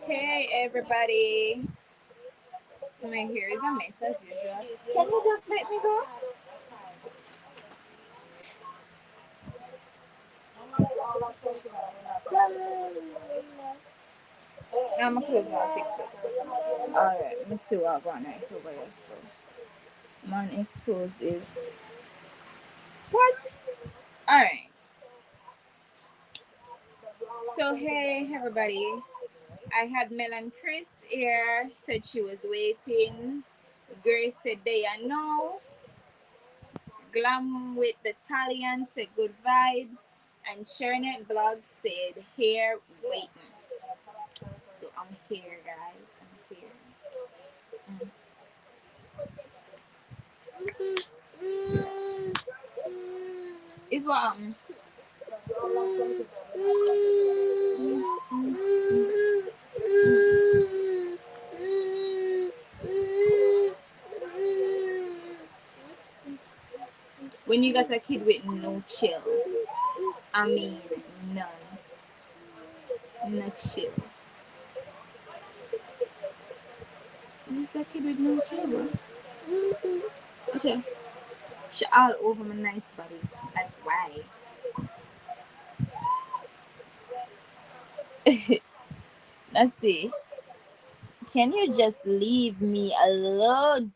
Hey everybody. My hair is a mess as usual. Can you just let me go? I'm gonna close my fix it. Alright, let me see what I'm going right over here. So, man exposed is what? Alright. So, hey everybody. I had Mel and Chris here, said she was waiting. Grace said they are no. Glam with the Italian said good vibes. And Shernet Blog said here waiting. So I'm here, guys. I'm here. Is what when you got a kid with no chill. I mean none. No chill. It's a kid with no chill, bro. Okay. She all over my nice body. Like why? Let's see. Can you just leave me alone?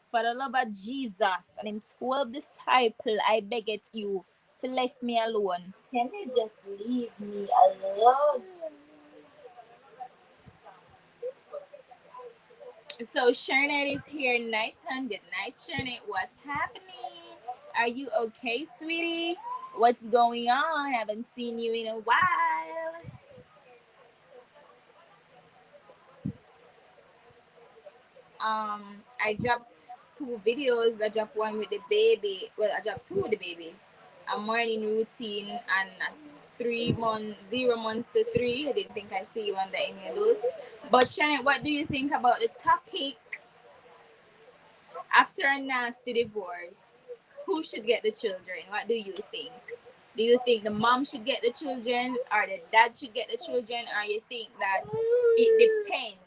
For the love of Jesus and him 12 disciple, I beg it you to leave me alone. Can you just leave me alone? So Sharnet is here. Nighttime. Good night, Sharnet. What's happening? Are you okay, sweetie? What's going on? Haven't seen you in a while. I dropped 2 videos. I dropped one with the baby. Well, I dropped 2 with the baby. A morning routine and 3 months, 0 months to 3. I didn't think I see you under any of those. But Shannon, what do you think about the topic? After a nasty divorce, who should get the children? What do you think? Do you think the mom should get the children or the dad should get the children, or you think that it depends?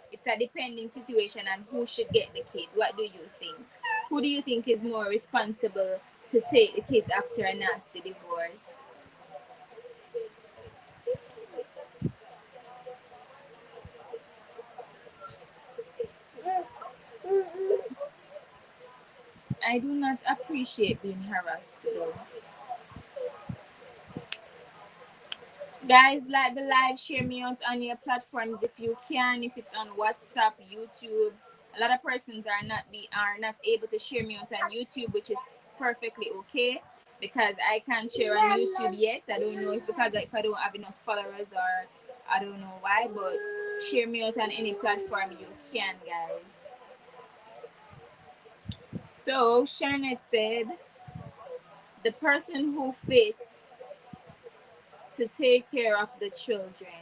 It's a depending situation on who should get the kids. What do you think? Who do you think is more responsible to take the kids after a nasty divorce? I do not appreciate being harassed though. Guys, like the live, share me out on your platforms if you can. If it's on WhatsApp, YouTube, a lot of persons are not able to share me out on YouTube, which is perfectly okay because I can't share on YouTube yet. I don't know. It's because if I don't have enough followers or I don't know why, but share me out on any platform you can, guys. So Sharnet said, the person who fits to take care of the children.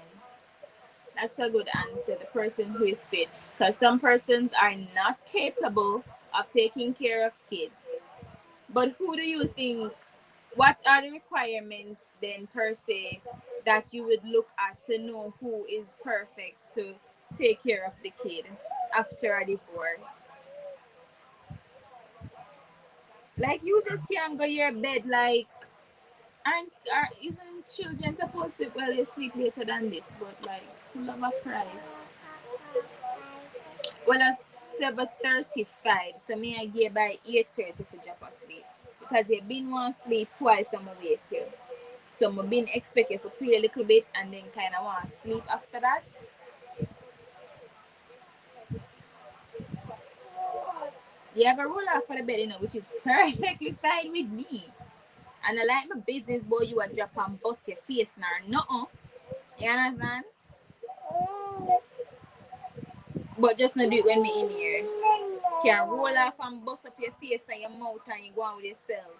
That's a good answer. The person who is fit. Because some persons are not capable of taking care of kids. But who do you think, what are the requirements then per se that you would look at to know who is perfect to take care of the kid after a divorce? Like you just can't go your bed like isn't children supposed to well they sleep later than this, but like love of Christ. Well, at 7:35, so me I get by 8:30 for drop asleep. Because you been want sleep twice I'm awake you. So I been expected to play a little bit and then kind of want sleep after that. You have a roll off for the bed, which is perfectly fine with me. And I like my business, boy, you a drop and bust your face now. No, you understand? But just not do it when me in here. Can roll off and bust up your face and your mouth and you go on with yourself.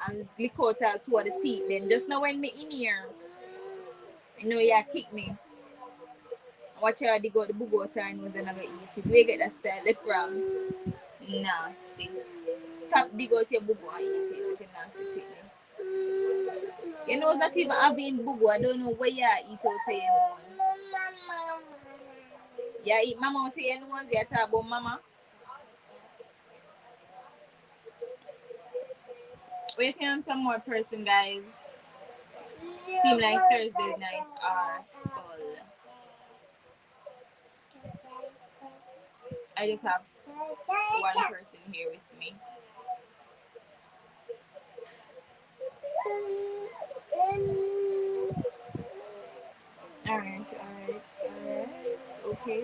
And lick out all 2 of the teeth. Then just know when me in here, you know you kick me. Watch her dig out the boogie out her nose and I go eat it. Where you get that style left from? Nasty. Top dig out your boogie and eat it. Like a nasty picnic. You know not even having boogie. I don't know where you eat out your nose. Yeah, eat mama with the ones you talk about mama. Waiting on some more person, guys. Seem like Thursday nights are full. I just have one person here with me. Alright. Okay.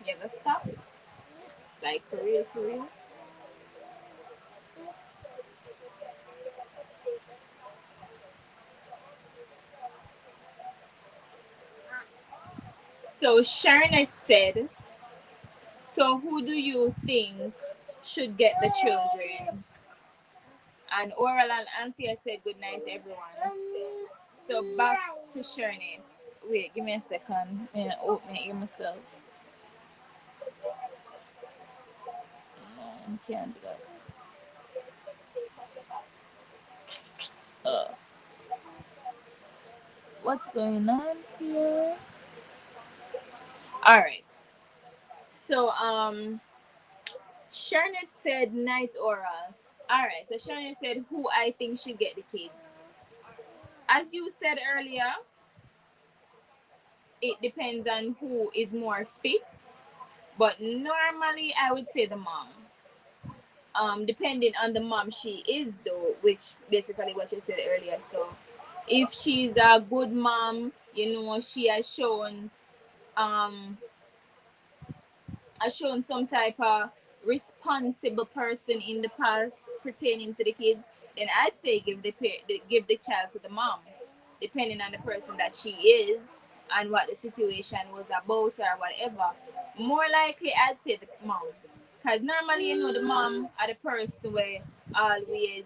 You ever stop? Like for real, for real? So Sharonet said, so who do you think should get the children? And Oral and Anthea said good night everyone. So back to Sharonet. Wait, give me a second. I'm gonna open it myself. No, I can't do that. What's going on here? All right. So Sharonet said night oral. All right. So Sharonet said who I think should get the kids. As you said earlier, it depends on who is more fit. But normally, I would say the mom. Depending on the mom she is, though, which basically what you said earlier. So, if she's a good mom, she um, has shown some type of responsible person in the past pertaining to the kids, then I'd say give the child to the mom, depending on the person that she is and what the situation was about or whatever. More likely, I'd say the mom, because normally the mom are the person where always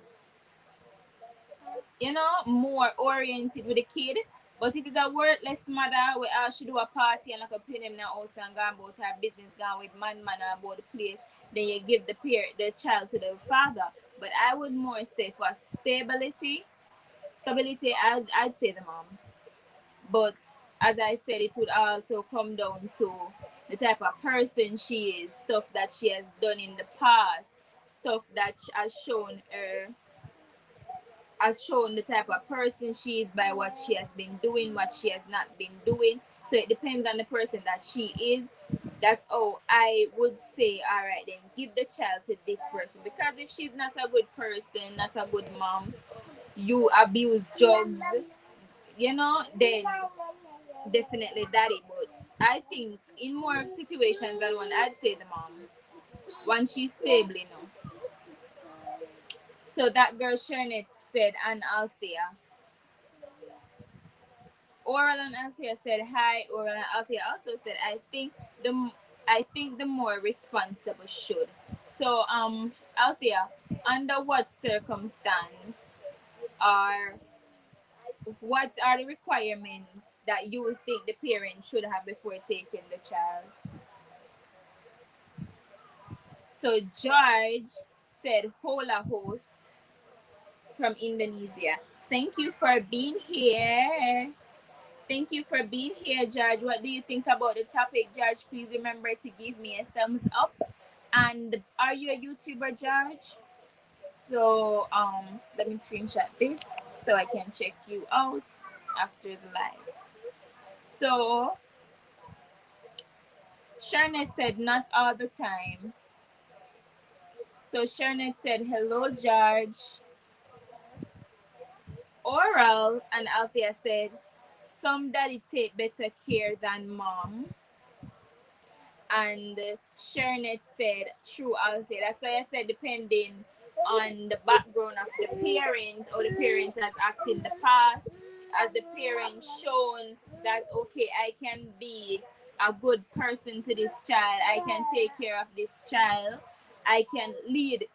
more oriented with the kid. But if it's a worthless mother where she do a party and like a pin him in the house and go about her business, gone with man about the place, then you give the child to the father. But I would more say for stability, I'd say the mom. But as I said, it would also come down to the type of person she is, stuff that she has done in the past, stuff that has shown the type of person she is by what she has been doing, what she has not been doing. So it depends on the person that she is. That's all I would say. All right, then give the child to this person, because if she's not a good person, not a good mom, you abuse drugs, then definitely daddy. But I think in more situations than one, I'd say the mom. Once she's stable enough. So that girl Shernet said, and Althea. Oral and Althea said hi. Oral and Althea also said, I think the more responsible should. So Althea, under what circumstance are what are the requirements that you would think the parent should have before taking the child? So George said hola host from Indonesia. Thank you for being here. Thank you for being here, George. What do you think about the topic, George? Please remember to give me a thumbs up. And are you a YouTuber, George? So let me screenshot this so I can check you out after the live. So Sharnet said not all the time. So Sharnet said hello, George. Oral and Althea said some daddy take better care than mom. And Shernet said true Althea. That's why I said depending on the background of the parent or the parent has acted in the past, as the parent shown that okay, I can be a good person to this child, I can take care of this child, I can lead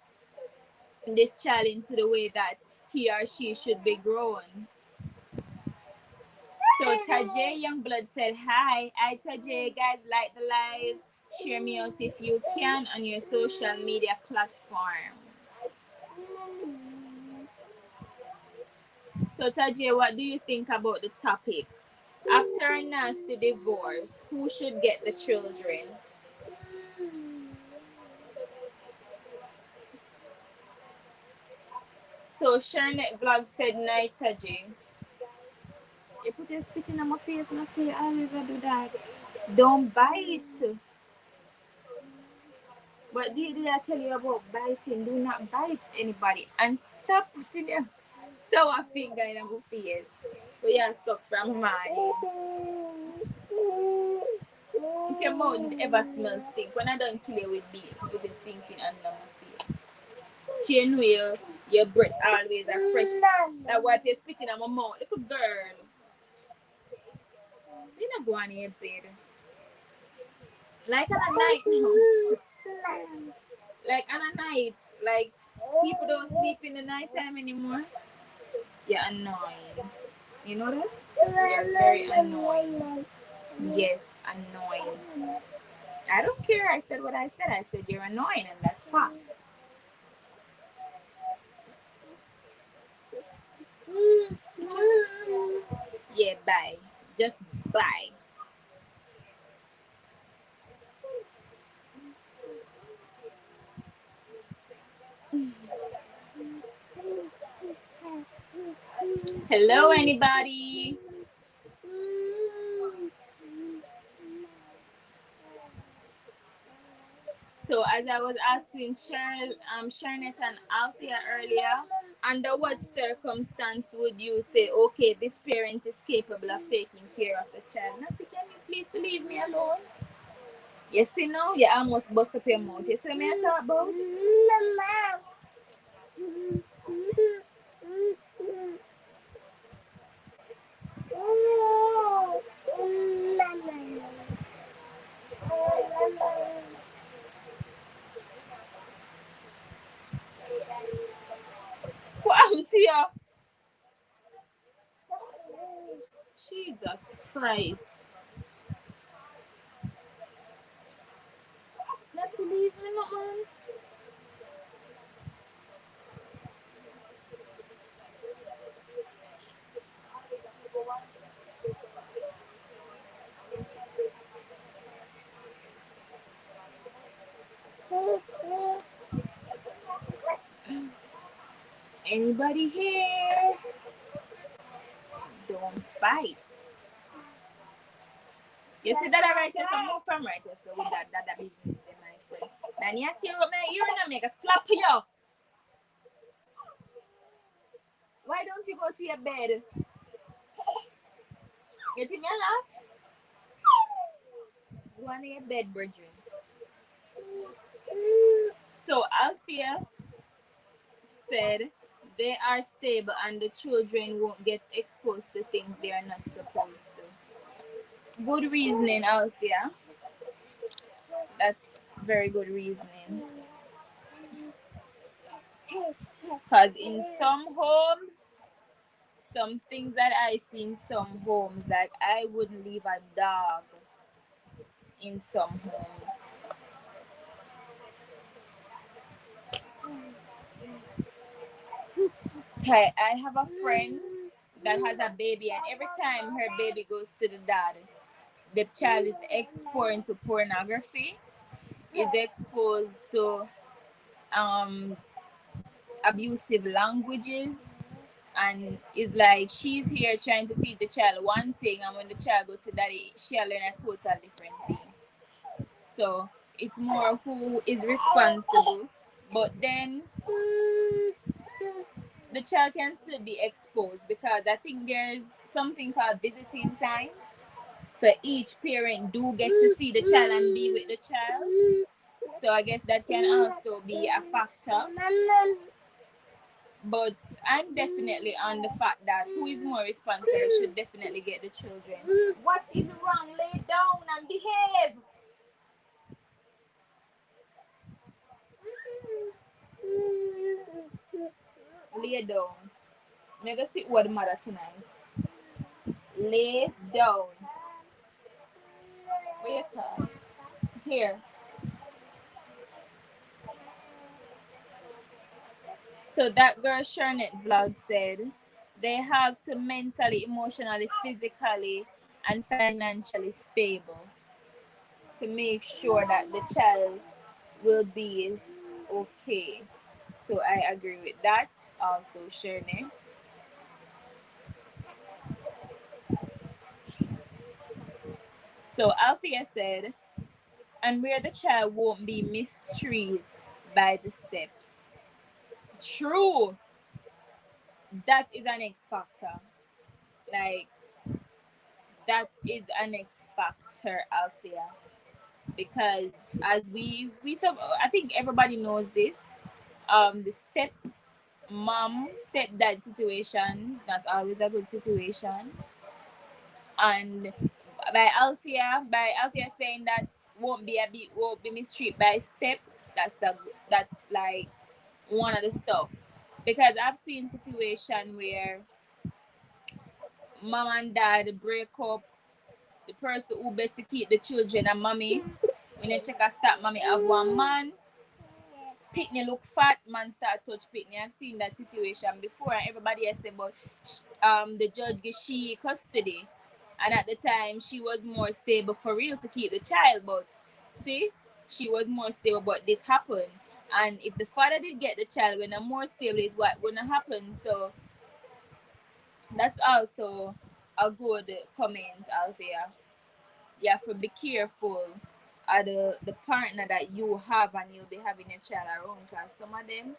this child into the way that he or she should be grown. So Tajay Youngblood said, hi. I Tajay, guys, like the live. Share me out if you can on your social media platforms. So Tajay, what do you think about the topic? After a nasty divorce, who should get the children? So Shernet Vlog said, night Tajay. You put your spit in my face and I say, I always do that. Don't bite. But did I tell you about biting? Do not bite anybody and stop putting your sour finger in my face. But you suck from mine. If your mouth ever smells stink, when I don't kill you with beef, you just stinking under my face. She know your breath always are fresh. That why you're spitting on my mouth. Little girl. You not go on your bed. Like on a night now. Like on a night. Like people don't sleep in the night time anymore. You're annoying. You know that? You're very annoying. Yes, annoying. I don't care. I said what I said. I said you're annoying, and that's fact. Yeah, bye. Just bye. Hello, anybody? So as I was asking Sharnet and Althea earlier, under what circumstance would you say, okay, this parent is capable of taking care of the child? Nancy, can you please leave me alone? You see now, you almost bust up your mouth. You see me I talk about? What happened to you? Jesus Christ. Nancy, leave me not, man. Anybody here? Don't bite. You see that I write you some more from right here, so with that business in my friend. Man, you tear up my ear and make a slap you. Why don't you go to your bed? You see me laugh? Go on to your bed, brethren. So Althea said they are stable and the children won't get exposed to things they are not supposed to. Good reasoning, Althea. That's very good reasoning. Because in some homes, some things that I see in some homes, like I wouldn't leave a dog in some homes. Okay, I have a friend that has a baby, and every time her baby goes to the dad, the child is exposed to pornography, is exposed to um abusive languages, and is like she's here trying to teach the child one thing, and when the child goes to daddy, she'll learn a total different thing. So it's more who is responsible, but then the child can still be exposed because I think there's something called visiting time. So each parent do get to see the child and be with the child. So I guess that can also be a factor. But I'm definitely on the fact that who is more responsible should definitely get the children. What is wrong? Lay down and behave. Lay down. I'm gonna sit with the mother tonight. lay down. Wait here. So that girl Shernet vlog said they have to mentally, emotionally, physically, and financially stable to make sure that the child will be okay. So I agree with that. Also, Shernet. So Althea said, and where the child won't be mistreated by the steps. True. That is an X factor. Like that is an X factor, Althea. Because as we some I think everybody knows this. The mom stepdad situation not always a good situation. And by Althea saying that won't be mistreated by steps, that's like one of the stuff. Because I've seen situation where mom and dad break up, the person who best to keep the children and mommy. When you check a stop, mommy have one man. Pitney look fat, man start touch Pitney. I've seen that situation before, and everybody has said, but the judge gave she custody, and at the time she was more stable for real to keep the child. But see, she was more stable, but this happened, and if the father did get the child when I'm more stable, it what gonna happen? So that's also a good comment out there. You have to be careful of the partner that you have and you'll be having a child around, because some of them,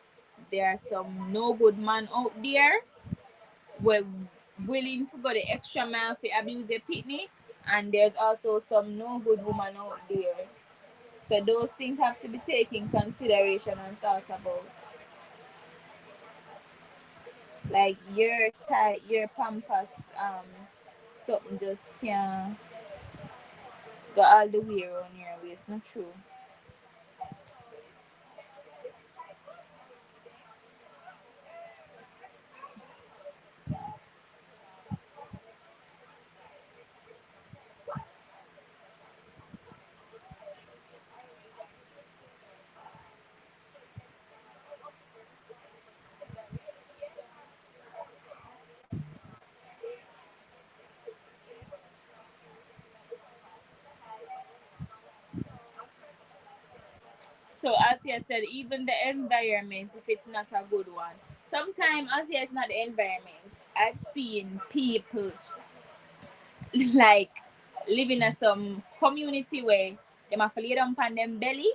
there are some no good man out there were willing to go the extra mile for abuse their pitney, and there's also some no good woman out there. So those things have to be taken consideration and thought about. Like your tie, your pampas, something just can't go all the way around your waist. Not true. So Althea said, even the environment, if it's not a good one. Sometimes Althea is not the environment. I've seen people like living in some community where they have to lay down on them belly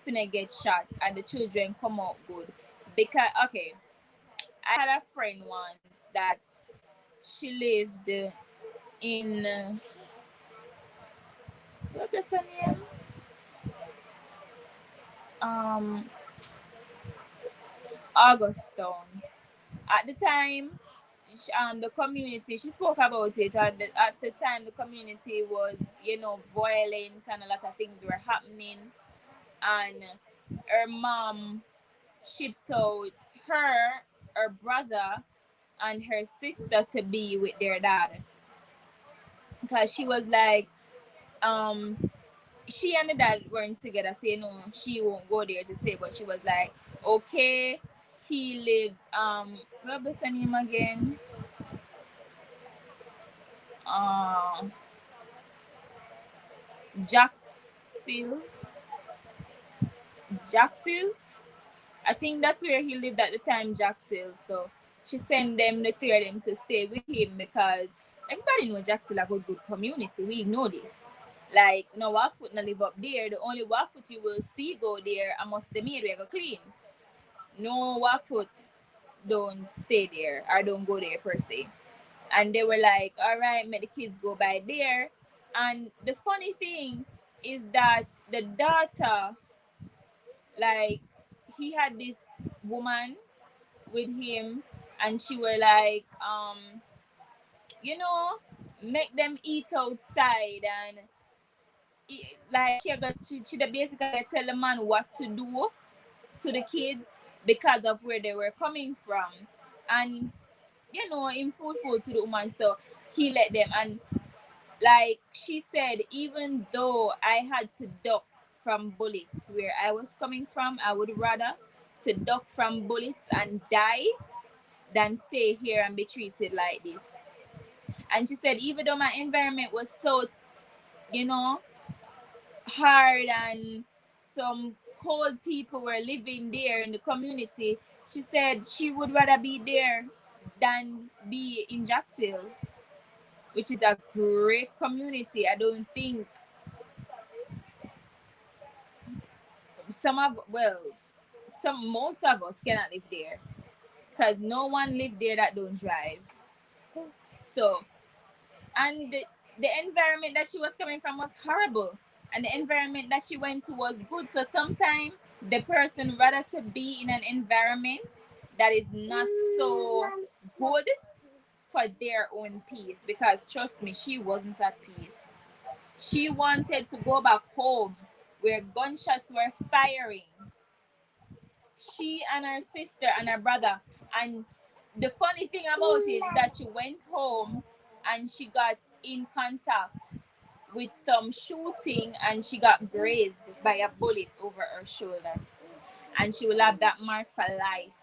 finna get shot and the children come out good. Because okay, I had a friend once that she lived in what's her name? Um Augustown. At the time, the community, she spoke about it. At the time, the community was, violent and a lot of things were happening. And her mom shipped out her brother, and her sister to be with their dad. Because she was like, she and the dad weren't together, so she won't go there to stay. But she was like, okay, he lives, what was her name again? Uh, Jacksville. Jacksville. I think that's where he lived at the time, Jacksville. So she sent them, the three of them, to stay with him because everybody know Jacksville a good community. We know this. Like, no Walkfoot no live up there. The only Walkfoot you will see go there, I must the maid we go clean. No Walkfoot don't stay there or don't go there per se. And they were like, all right, let the kids go by there. And the funny thing is that the daughter, like, he had this woman with him, and she were like, you know, make them eat outside, and like she basically tell the man what to do to the kids because of where they were coming from, and in food to the woman. So he let them. And like she said, even though I had to duck from bullets where I was coming from, I would rather to duck from bullets and die than stay here and be treated like this. And she said, even though my environment was so, you know, hard and some cold people were living there in the community, she said she would rather be there than be in Jacksonville, which is a great community. I don't think most of us cannot live there because no one live there that don't drive. So, and the environment that she was coming from was horrible, and the environment that she went to was good. So sometimes the person rather to be in an environment that is not so good for their own peace, because trust me, she wasn't at peace. She wanted to go back home where gunshots were firing. She and her sister and her brother. And the funny thing about it is that she went home and she got in contact with some shooting and she got grazed by a bullet over her shoulder. And she will have that mark for life.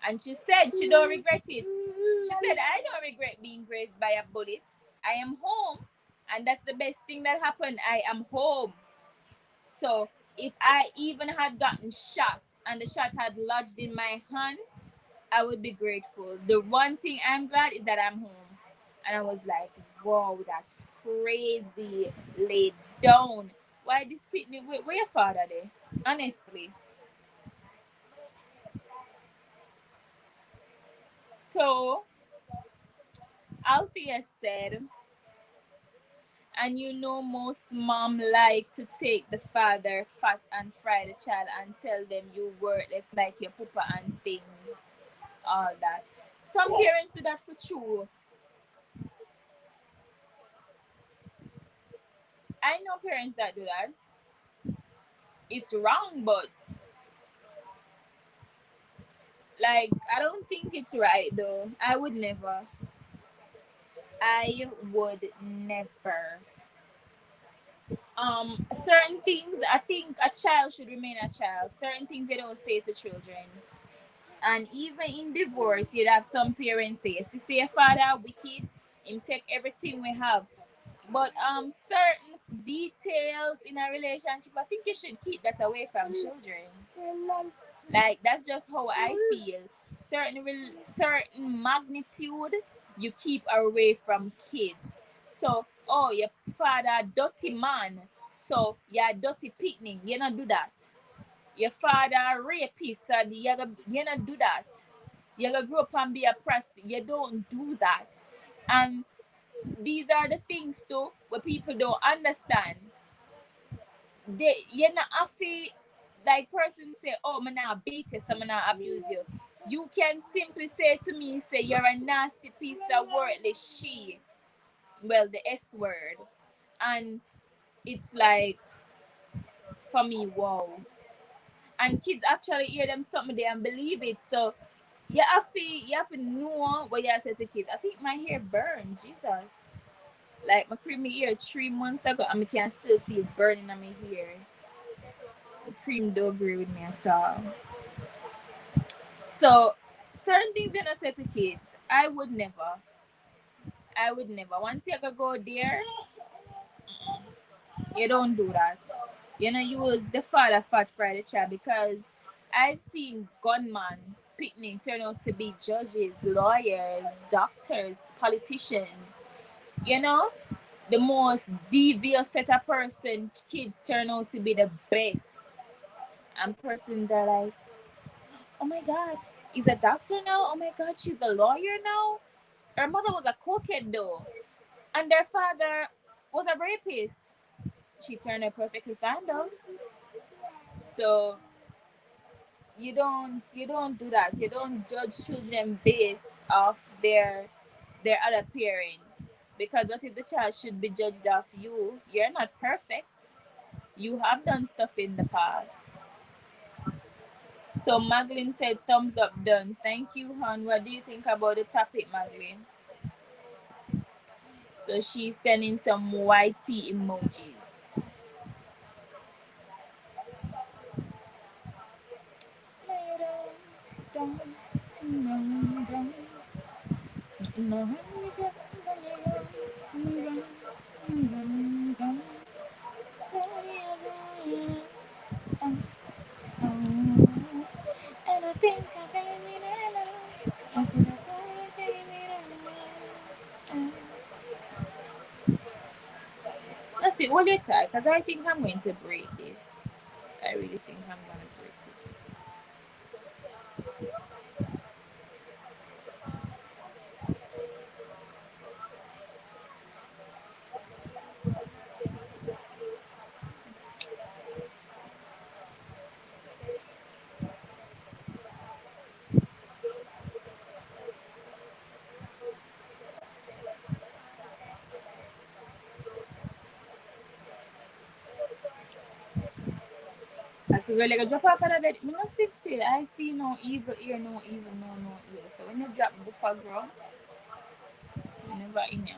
And she said she don't regret it. She said, I don't regret being grazed by a bullet. I am home. And that's the best thing that happened. I am home. So if I even had gotten shot and the shot had lodged in my hand, I would be grateful. The one thing I'm glad is that I'm home. And I was like, whoa, that's crazy. Lay down. Why this picnic? Where your father there? Honestly. So Althea said, and you know most mom like to take the father fat and fry the child and tell them you worthless like your papa and things. All that. Some parents do that for true. I know parents that do that. It's wrong, but like I don't think it's right though. I would never. I would never. Certain things I think a child should remain a child. Certain things they don't say to children. And even in divorce, you'd have some parents say, "You see, your father wicked, him take everything we have." But certain details in a relationship, I think you should keep that away from children. Like that's just how I feel. Certain magnitude you keep away from kids. So, oh, your father dirty man, so you're dirty picnic. You not do that. Your father rapist, so you not do that. You gonna grow up and be a prostitute. You don't do that. And these are the things too where people don't understand. You're not happy like person say, oh, I'm not beat you, so I'm not abuse you. You can simply say to me, say you're a nasty piece of worthless she. Well, the S word. And it's like for me, wow. And kids actually hear them something they and believe it. So you have to know what you say to kids. I think my hair burned, Jesus. Like my cream my hair 3 months ago and I can still feel burning on my hair. The cream do agree with me at all. So certain things you not say to kids, I would never. I would never. Once you ever go there, you don't do that. You know, use the father fat fry the child because I've seen gunmen picnic turn out to be judges, lawyers, doctors, politicians. You know, the most devious set of person, kids turn out to be the best. And persons are like, oh my god, he's a doctor now? Oh my god, she's a lawyer now? Her mother was a cokehead though. And their father was a rapist. She turned out perfectly fine though. So you don't do that. You don't judge children based off their other parent. Because what if the child should be judged off you? You're not perfect. You have done stuff in the past. So Maglin said thumbs up done. Thank you, hon. What do you think about the topic, Maglin? So she's sending some YT emojis. And I think I gave me that love. I could have sworn you gave me that love. Let's see, hold it tight, because I think I'm going to break this. I really think I'm going to break it. I could go like a drop off of the bed. Me not sit still. I see no evil ear, no evil, no ear. So when you drop the book for ground, you never in here.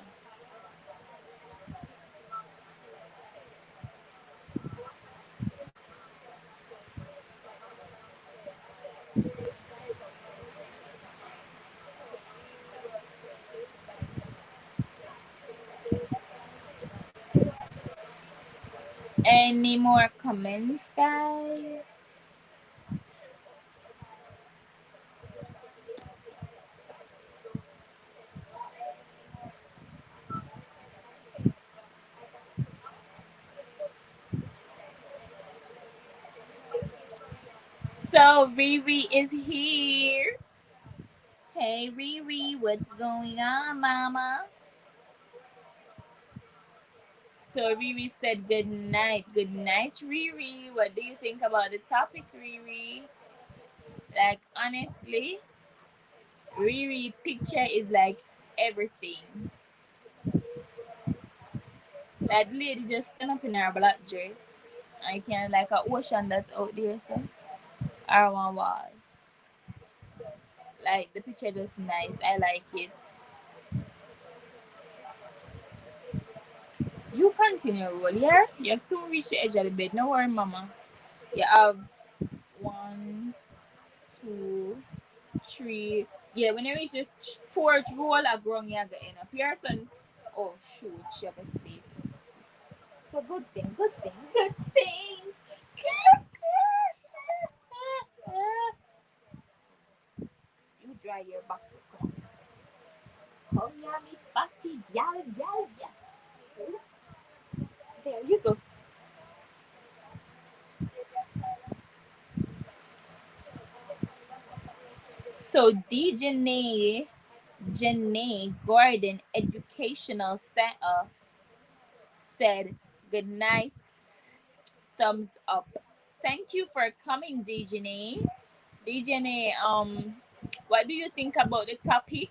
Any more comments, guys? So Riri is here. Hey Riri, what's going on, mama? So Riri said good night. Good night, Riri. What do you think about the topic, Riri? Like honestly, Riri picture is like everything. That lady just stand up in her black dress. I can like a ocean that's out there, so or one wall. Like the picture just nice. I like it. You continue roll, yeah? You soon reach the edge of the bed. No worry, mama. You have one, two, three. Yeah, when you reach the fourth roll, I grown you get in up here, son. Oh shoot, she have to sleep. So good thing, good thing, good thing. You dry your back. Come here, me fatty gal, gal, gal. There you go. So Janae Gordon Educational Center said good night, thumbs up. Thank you for coming, Djane. Djane, what do you think about the topic?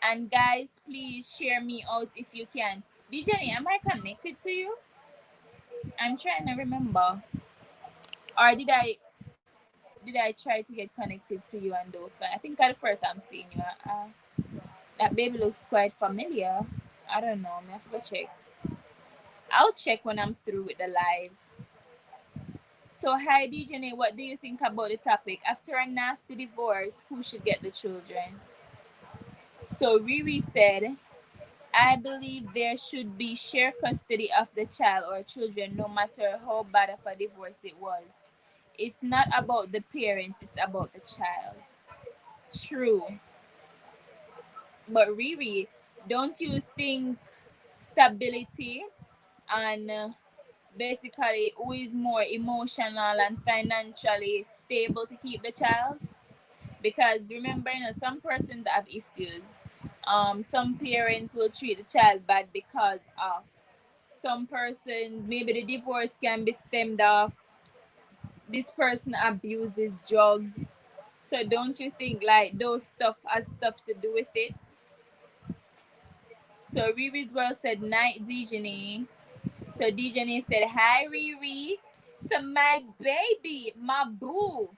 And guys, please share me out if you can. Djane, am I connected to you? I'm trying to remember. Or did I try to get connected to you and do I think at first I'm seeing you. That baby looks quite familiar. I don't know. I have to check. I'll check when I'm through with the live. So, Heidi Jenny, what do you think about the topic? After a nasty divorce, who should get the children? So, Riri said, I believe there should be shared custody of the child or children, no matter how bad of a divorce it was. It's not about the parents, it's about the child. True. But, Riri, don't you think stability and basically who is more emotional and financially stable to keep the child? Because remember, some persons have issues. Some parents will treat the child bad because of some persons. Maybe the divorce can be stemmed off this person abuses drugs. So don't you think like those stuff has stuff to do with it? So Riri's well said night, Djane. So Djane said hi, Riri. So my baby, my boo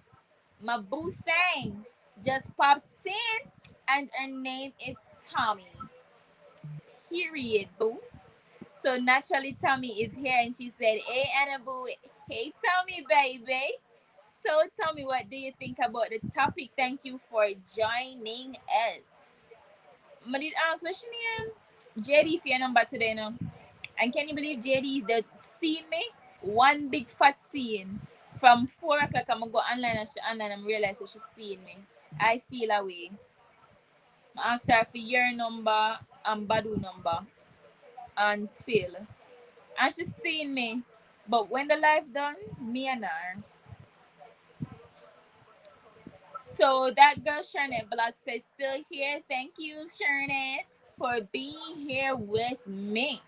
thing just popped in, and her name is Tommy. period, boo. So naturally, Tommy is here, and she said, "Hey, Anna Boo, hey, Tommy, baby." So, Tommy, what do you think about the topic? Thank you for joining us. I did ask what's your name? JD for your number today, no? And can you believe JD is the seeing me? One big fat scene. From 4 o'clock, I'm gonna go online and she online and realize that she's seeing me. I feel away. I asked her for your number and Badu number. And still. And she's seeing me. But when the life done, me and her. So that girl Sharnet Block says still here. Thank you, Sharnet, for being here with me.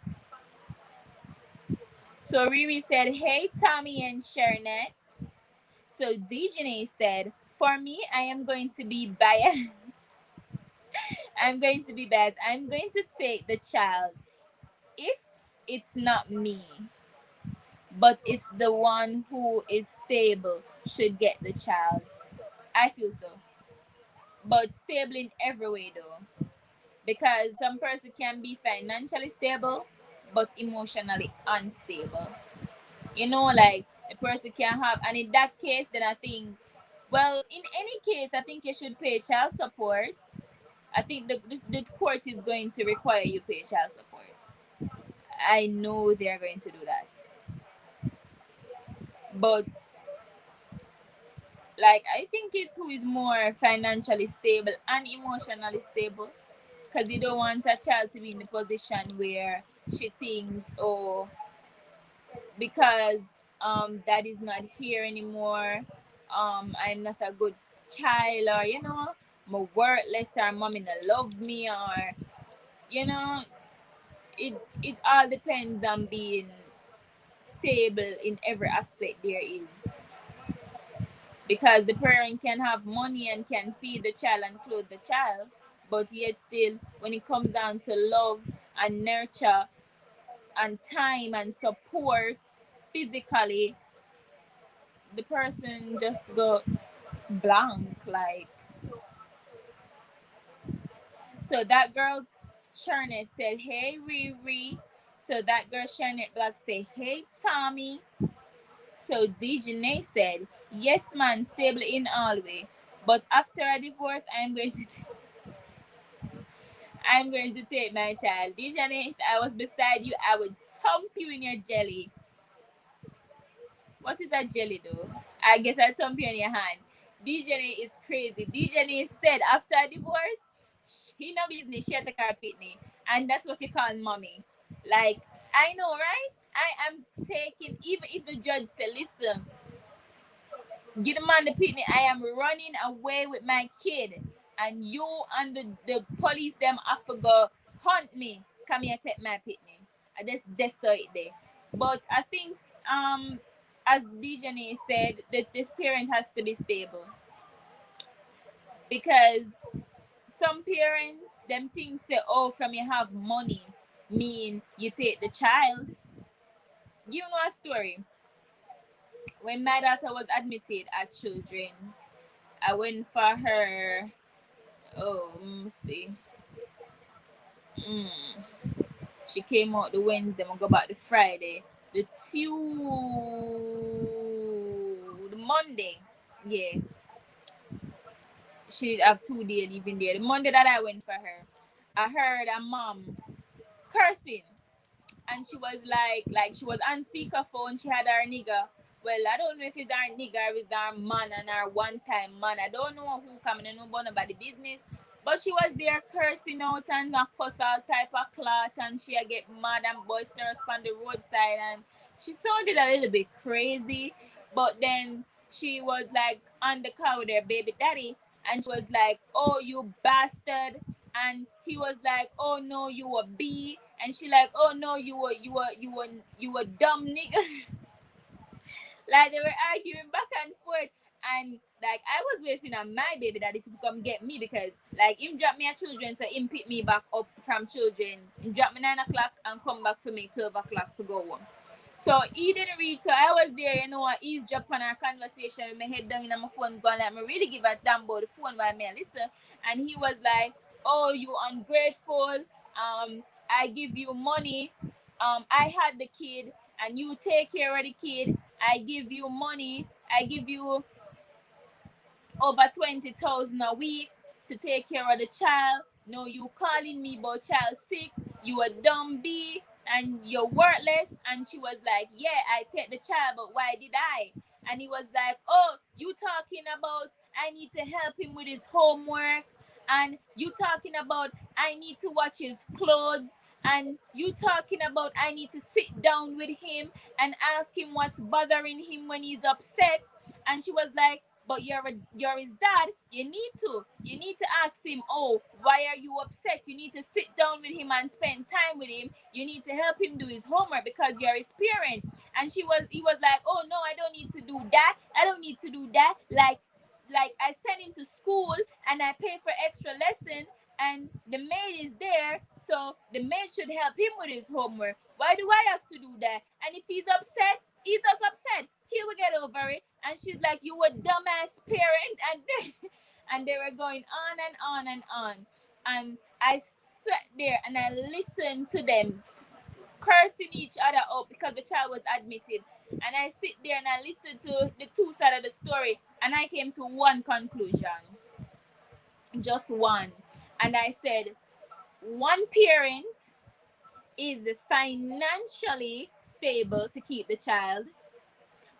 So Riri said, "Hey Tommy and Sharnet." So DJ said, "For me, I am going to be biased. I'm going to be biased. I'm going to take the child if it's not me, but it's the one who is stable should get the child." I feel so. But stable in every way though. Because some person can be financially stable but emotionally unstable. You know, like a person can have, and in that case, then I think, well, in any case, I think you should pay child support. I think the court is going to require you pay child support. I know they are going to do that. But like I think it's who is more financially stable and emotionally stable, because you don't want a child to be in the position where she thinks, oh, because dad is not here anymore, I'm not a good child, or I'm worthless, or mommy not love me, or you know it all depends on being stable in every aspect there is, because the parent can have money and can feed the child and clothe the child, but yet still when it comes down to love and nurture and time and support physically, the person just go blank. Like, so that girl Sharnet said, "Hey Riri." So that girl Sharnet Black said, "Hey Tommy." So DJ said, "Yes man, stable in all way. But after a divorce, I'm going to take my child. DJ, if I was beside you, I would thump you in your jelly." What is a jelly though? I guess I thump you in your hand. DJ is crazy. DJ said after a divorce, he no business, she take her pitney. And that's what you call mommy. Like, I know, right? I am taking, even if the judge said, "Listen, give the man the pitney, I am running away with my kid. And you and the police them have to go hunt me. Come here, take my pitney." And that's so it there. But I think as DJ said, that the parent has to be stable, because some parents them things say, "Oh, from you have money mean you take the child." You know a story. When my daughter was admitted at children, I went for her. Oh, let's see. Mm. She came out the Wednesday, and go back the Friday. The Monday. Yeah. She have 2 days living there. The Monday that I went for her, I heard a mom cursing, and she was like she was on speakerphone. She had her nigga. Well, I don't know if it's our nigga or it's our man and our one time man. I don't know who coming and know about the business. But she was there cursing out and cuss all type of cloth, and she get mad and boisterous on the roadside, and she sounded a little bit crazy. But then she was like on the car with her baby daddy, and she was like, "Oh, you bastard." And he was like, "Oh no, you a B." And she like, "Oh no, you a dumb nigga." Like they were arguing back and forth, and like I was waiting on my baby daddy to come get me, because like him drop me at children, so him pick me back up from children, him drop me 9 o'clock and come back for me 12 o'clock to go home. So he didn't reach, so I was there, eavesdrop on our conversation with my head down in my phone, going like, "Me really give a damn about the phone while me listen." And he was like, "Oh, you ungrateful. I give you money. I had the kid and you take care of the kid. I give you money. I give you over 20,000 a week to take care of the child. No, you calling me about child sick. You a dumb bee and you're worthless. And she was like, yeah, I take the child, but why did I? And he was like, oh, you talking about I need to help him with his homework, and you talking about I need to watch his clothes, and you talking about I need to sit down with him and ask him what's bothering him when he's upset. And she was like, but you're his dad. You need to ask him, oh, why are you upset? You need to sit down with him and spend time with him. You need to help him do his homework because you're his parent. And he was like, oh no, I don't need to do that. I don't need to do that. Like I send him to school and I pay for extra lesson, and the maid is there, so the maid should help him with his homework. Why do I have to do that? And if he's upset, he's just upset. He will get over it. And she's like, you a dumbass parent. And and they were going on and on and on. And I sat there and I listened to them cursing each other out because the child was admitted. And I sit there and I listen to the two sides of the story, and I came to one conclusion, just one. And I said, one parent is financially stable to keep the child,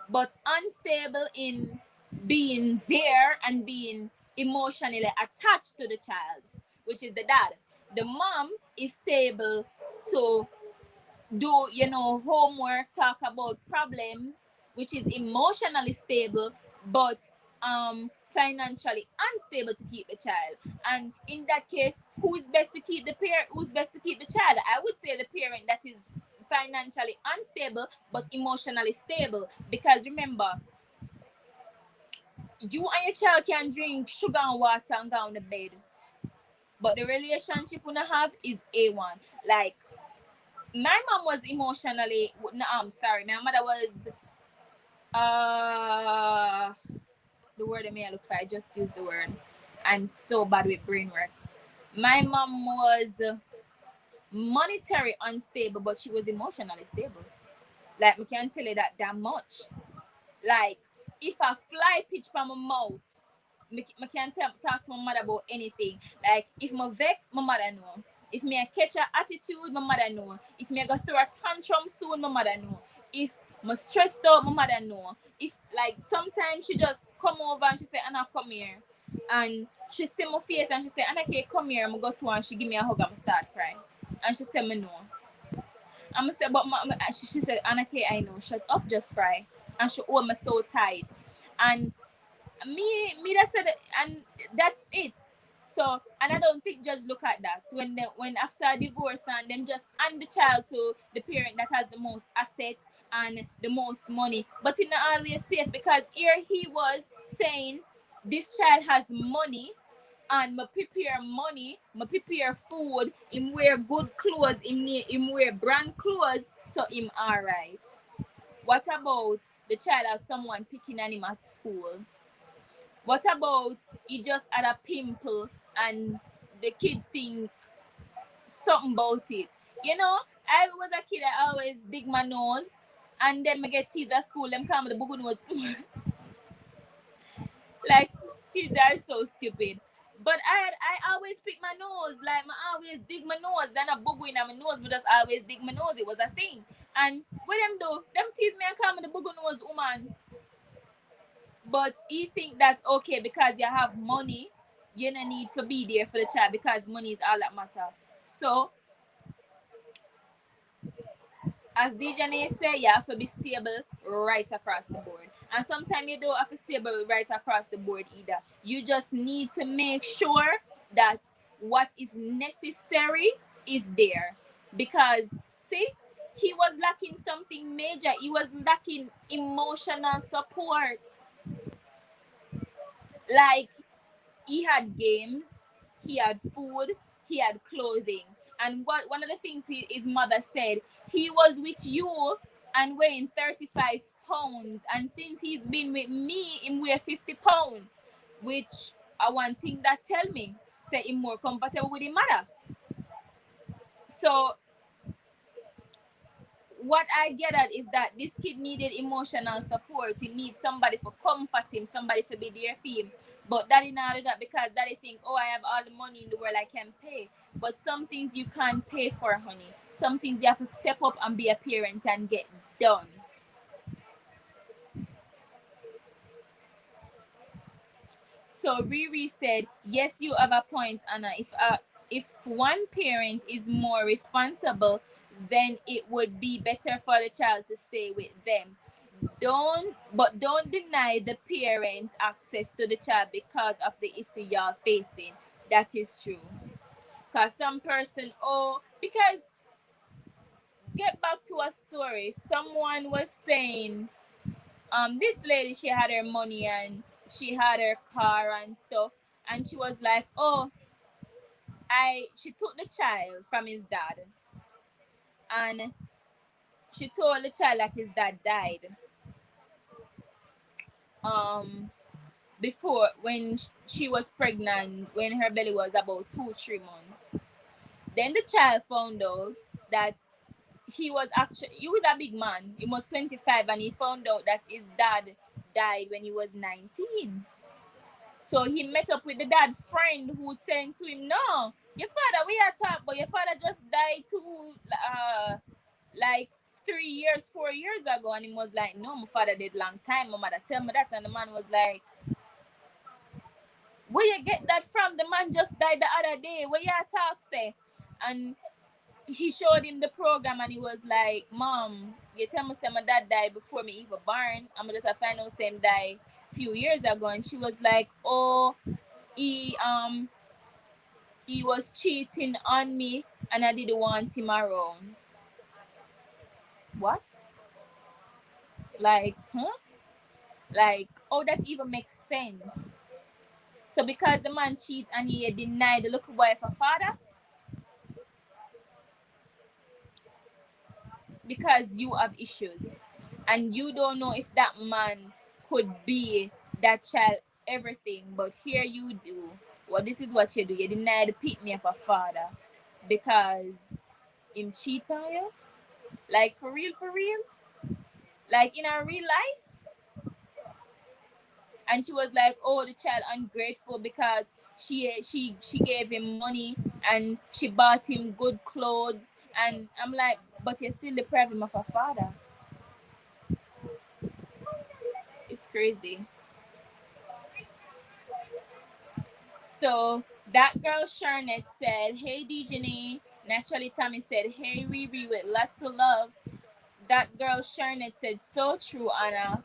but unstable in being there and being emotionally attached to the child, which is the dad. The mom is stable to do, homework, talk about problems, which is emotionally stable, but financially unstable to keep the child. And in that case, who is best to keep the parent? Who's best to keep the child? I would say the parent that is financially unstable but emotionally stable. Because remember, you and your child can drink sugar and water and go on the bed, but the relationship we have is A1. Like, my mom was emotionally, no, I'm sorry, my mother was uh the word I may look for, I just used the word. I'm so bad with brain work. My mom was monetary unstable, but she was emotionally stable. Like, we can tell you that much. Like, if a fly pitch from my mouth, I can talk to my mother about anything. Like, if my vex, my mother know. If me a catch a attitude, my mother know. If me go through a tantrum soon, my mother know. If I'm stressed out, my mother know. If, like, sometimes she just come over and she say, Anna, come here. And she see my face and she say, Anna, okay, come here. I'm go to her and she give me a hug and I start crying. And she say, me know. I'm say, but she said, Anna, okay, I know. Shut up, just cry. And she hold me so tight. And me that said, and that's it. So, and I don't think just look at that when after a divorce and them just hand the child to the parent that has the most asset and the most money, but it's not always safe, because here he was saying this child has money, and me prepare money, me prepare food, him wear good clothes, him wear brand clothes, so him alright. What about the child has someone picking on him at school? What about he just had a pimple and the kids think something about it? I was a kid, I always dig my nose, and then I get teased at school, them call me the booger nose. Like, kids are so stupid. But I always pick my nose, like I always dig my nose, then a booger in my nose, but just always dig my nose. It was a thing. And what them do? Them tease me and call me the booger nose woman. But he think that's okay because you have money, you don't need to be there for the child because money is all that matter. So, as DJ say, you have to be stable right across the board. And sometimes you don't have to stable right across the board either. You just need to make sure that what is necessary is there. Because, see, he was lacking something major. He was lacking emotional support. Like, he had games, he had food, he had clothing. And what one of the things his mother said, he was with you and weighing 35 pounds. And since he's been with me, him weigh 50 pounds. Which I one thing that tell me, say him more comfortable with his mother. So what I get at is that this kid needed emotional support. He needs somebody for comfort him, somebody to be there for him. But daddy not do that because daddy think, oh, I have all the money in the world I can pay. But some things you can't pay for, honey. Some things you have to step up and be a parent and get done. So Riri said, yes, you have a point, Anna. If one parent is more responsible, then it would be better for the child to stay with them. Don't deny the parent access to the child because of the issue you're facing. That is true. Cause some person, oh, because get back to a story. Someone was saying, this lady, she had her money and she had her car and stuff, and she was like, oh, she took the child from his dad, and she told the child that his dad died. Um, before when she was pregnant, when her belly was about 2-3 months. Then the child found out that he was a big man. He was 25, and he found out that his dad died when he was 19. So he met up with the dad friend who saying to him, no, your father, we are talk, but your father just died like 3 years, 4 years ago. And he was like, no, my father did long time. My mother tell me that. And the man was like, where you get that from? The man just died the other day. Where you talk say? And he showed him the program and he was like, Mom, you tell me say my dad died before me even born. I'm just a find out him die few years ago. And she was like, oh, he he was cheating on me and I didn't want him around. What? Like, huh? Like, oh, that even makes sense. So because the man cheats and he denied the little boy for father, because you have issues and you don't know if that man could be that child everything, but here you do. Well, this is what you do. You deny the pitney of a father because him cheat on you. Like for real, for real. Like in our real life. And she was like, oh, the child ungrateful because she gave him money and she bought him good clothes. And I'm like, but you still deprive him of a father. It's crazy. So that girl Charnette said, hey DJ. Naturally Tammy said, hey Riri with lots of love. That girl Charnette said, so true, Anna.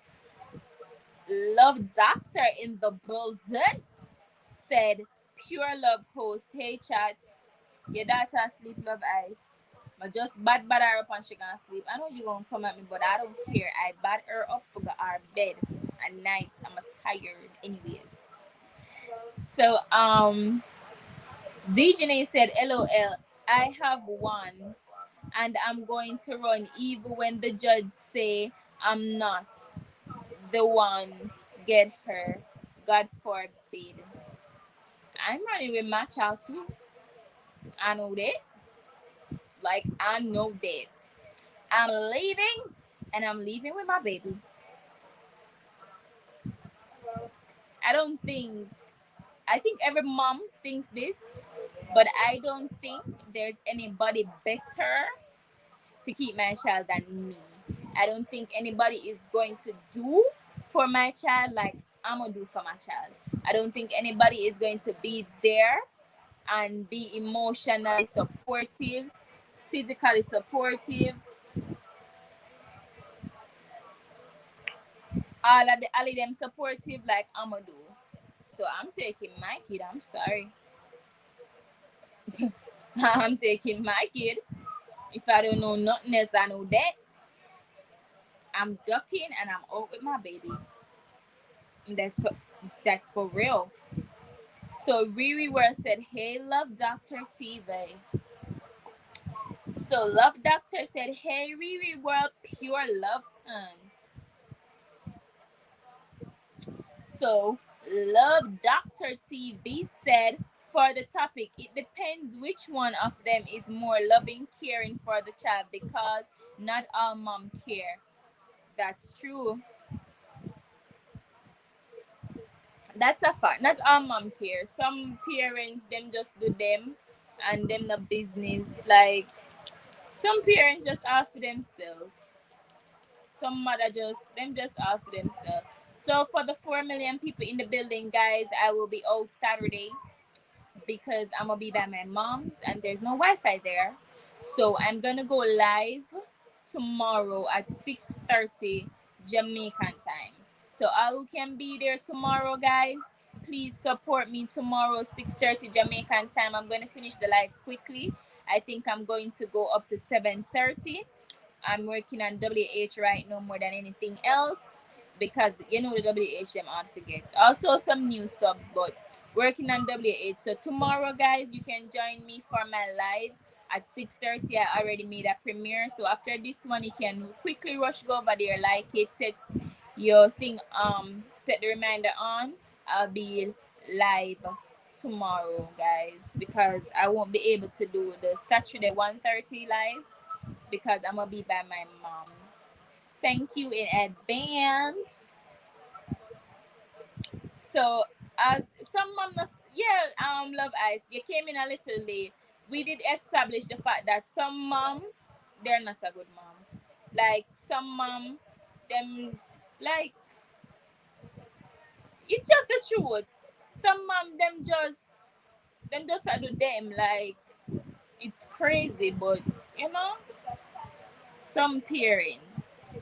Love Doctor in the building said, pure love host. Hey chat. Your daughter sleep, love ice. But just bad her up and she gonna sleep. I know you gonna come at me, but I don't care. I bad her up for our bed at night. I'm tired anyways. So DJ said, LOL, I have one and I'm going to run even when the judge say I'm not the one get her. God forbid. I'm running with my child too. I know that. Like I know that. I'm leaving and I'm leaving with my baby. I think every mom thinks this, but I don't think there's anybody better to keep my child than me. I don't think anybody is going to do for my child like I'm gonna do for my child. I don't think anybody is going to be there and be emotionally supportive, physically supportive, all of them supportive like I'm gonna do. So I'm taking my kid. I'm sorry. I'm taking my kid. If I don't know nothing else, I know that. I'm ducking and I'm out with my baby. And that's for real. So Riri World said, hey, love Dr. TV. So Love Doctor said, hey, Riri World, pure love, hun. So Love Doctor TV said, for the topic, it depends which one of them is more loving, caring for the child, because not all mom care. That's true. That's a fact. Not all mom care. Some parents them just do them and them the business. Like some parents just are for themselves. Some mother just are for themselves. So for the 4 million people in the building, guys, I will be out Saturday because I'm gonna be by my mom's and there's no Wi-Fi there. So I'm gonna go live tomorrow at 6:30 Jamaican time. So all who can be there tomorrow, guys, please support me tomorrow 6:30 Jamaican time. I'm gonna finish the live quickly. I think I'm going to go up to 7:30. I'm working on WH right now more than anything else because you know the WH them hard to forget. Also some new subs, but working on WH. So tomorrow, guys, you can join me for my live at 6:30. I already made a premiere. So after this one, you can quickly rush go over there, like it, set your thing, set the reminder on. I'll be live tomorrow, guys, because I won't be able to do the Saturday 1:30 live because I'm gonna be by my mom's. Thank you in advance. So as some mom must, yeah, Love Ice, you came in a little late. We did establish the fact that some mom, they're not a good mom. Like some mom, them like it's just the truth. Some mom them just do them like it's crazy, but you know, some parents.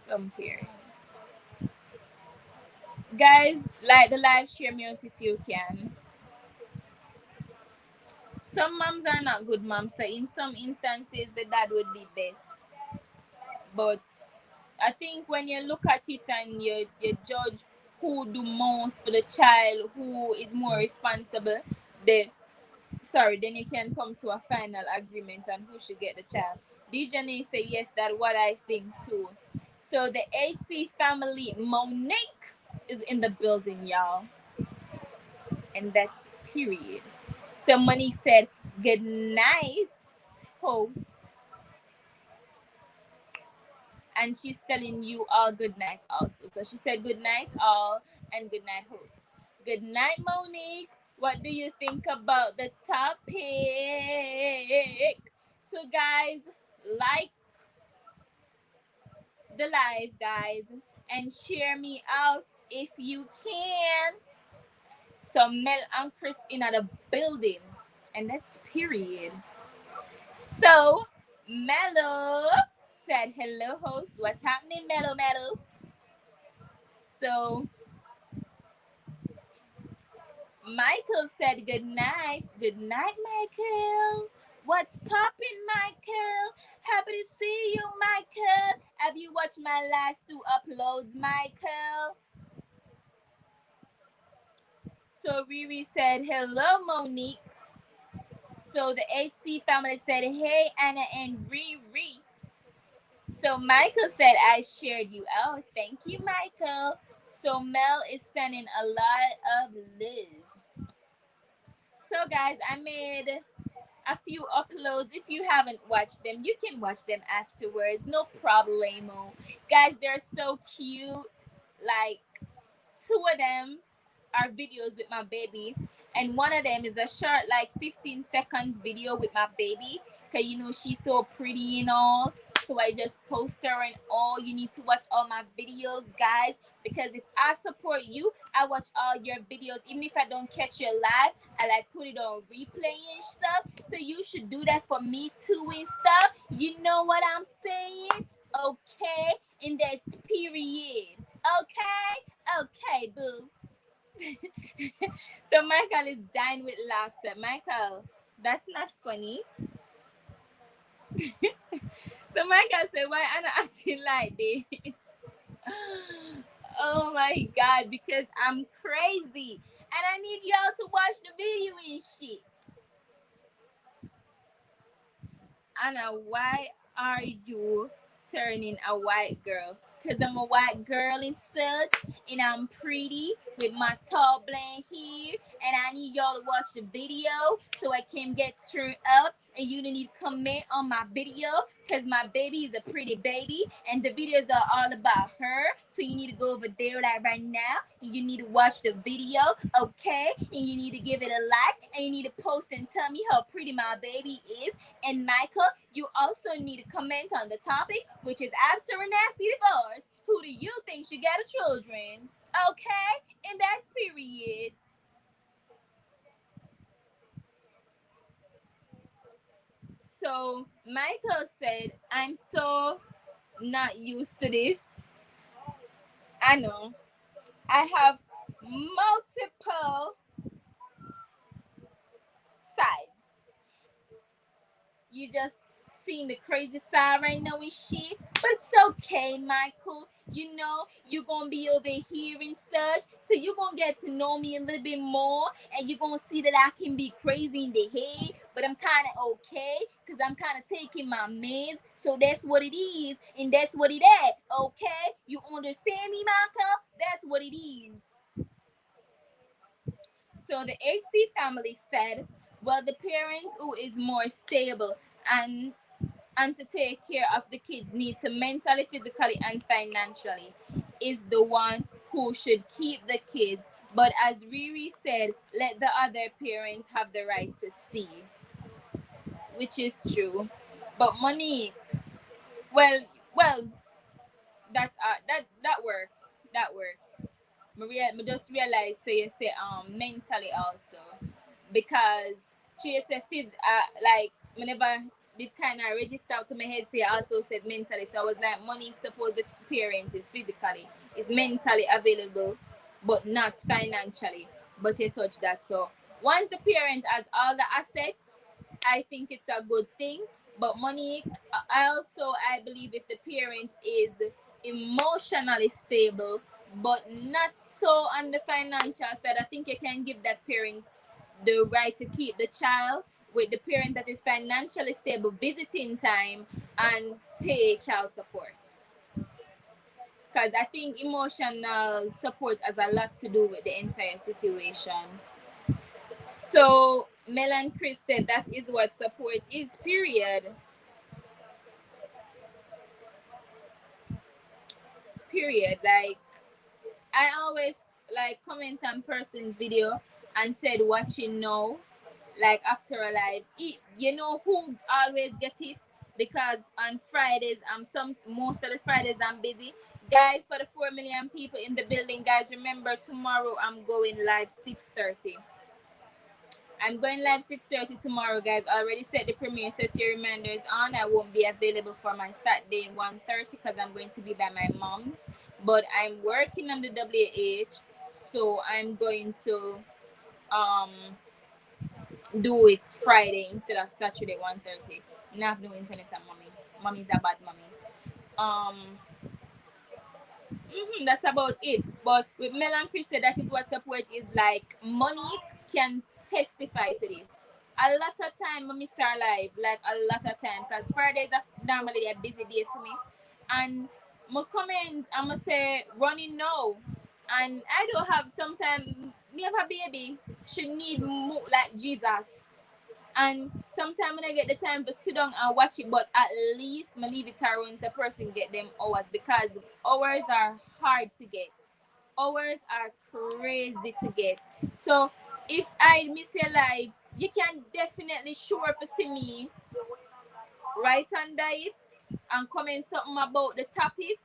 Guys, like the live, share me out if you can. Some moms are not good moms, so in some instances the dad would be best. But I think when you look at it and you judge who do most for the child, who is more responsible, then then you can come to a final agreement on who should get the child. DJ say yes, that's what I think too. So the HC family, Monique is in the building, y'all. And that's period. So Monique said, good night, host. And she's telling you all good night also. So she said good night all and good night host. Good night, Monique. What do you think about the topic? So guys, like the live, guys, and share me out if you can. So Mel and Chris in the building. And that's period. So Mello said hello host. What's happening, Mello? So Michael said good night. Good night, Michael. What's poppin', Michael? Happy to see you, Michael. Have you watched my last two uploads, Michael? So Riri said hello, Monique. So the HC family said hey, Anna and Riri. So Michael said I shared you. Oh, thank you, Michael. So Mel is sending a lot of love. So guys, I made a few uploads. If you haven't watched them, you can watch them afterwards. No problemo. Guys, they're so cute. Like two of them are videos with my baby, and one of them is a short, like 15 seconds video with my baby. Cause you know she's so pretty and all. So I just post her and all. You need to watch all my videos, guys. Because if I support you, I watch all your videos. Even if I don't catch your live, I like put it on replay and stuff. So you should do that for me too and stuff. You know what I'm saying? Okay, and that's period. Okay, boo. So Michael is dying with laughter. Michael, that's not funny. So Michael said, why am I acting like this? Oh my god, because I'm crazy. And I need y'all to watch the video and shit. Anna, why are you turning a white girl? Because I'm a white girl and such, and I'm pretty with my tall blonde hair, and I need y'all watch the video so I can get turned up. And you need to comment on my video because my baby is a pretty baby and the videos are all about her. So you need to go over there like right now. You need to watch the video, okay? And you need to give it a like and you need to post and tell me how pretty my baby is. And Michael, you also need to comment on the topic, which is after a nasty divorce, who do you think should get a children? Okay? And that's period. So Michael said, I'm so not used to this. I know. I have multiple sides. You just seeing the crazy side right now with she, but it's okay, Michael. You know, you're gonna be over here and such, so you're gonna get to know me a little bit more, and you're gonna see that I can be crazy in the head, but I'm kind of okay because I'm kind of taking my meds, so that's what it is, and that's what it is. Okay, you understand me, Michael? That's what it is. So the HC family said, well, the parent who is more stable and to take care of the kids need to mentally, physically, and financially is the one who should keep the kids. But as Riri said, let the other parents have the right to see, which is true. But Monique, well, well, that works. That works. Maria, I just realized so you say mentally also because she said like whenever it kind of register out to my head, say also said mentally. So I was like, money suppose the parent is physically, is mentally available, but not financially. But you touch that. So once the parent has all the assets, I think it's a good thing. But money, I believe if the parent is emotionally stable, but not so on the financial side, I think you can give that parents the right to keep the child with the parent that is financially stable, visiting time, and pay child support. Because I think emotional support has a lot to do with the entire situation. So Mel and Chris said that is what support is, period. Period. Like I always like comment on person's video and said watching now, like after a live. You know who always get it? Because on Fridays, most of the Fridays I'm busy. Guys, for the 4 million people in the building, guys, remember tomorrow I'm going live 6:30. I'm going live 6:30 tomorrow, guys. I already set the premiere, set your reminders on. I won't be available for my Saturday 1:30 because I'm going to be by my mom's. But I'm working on the WH, so I'm going to um do it Friday instead of Saturday 1:30. Not no internet and mommy. Mommy's a bad mommy. Um that's about it. But with Mel and Chris said that is what support is like. Monique can testify to this. A lot of time I miss her live, like a lot of time, because Fridays are normally a busy day for me. And my comment, I'ma say running now. And I don't have sometimes me have a baby should need more like Jesus. And sometimes when I get the time to sit down and watch it, but at least I leave it around so a person get them hours because hours are hard to get. Hours are crazy to get. So if I miss your live, you can definitely sure to see me right under it and comment something about the topic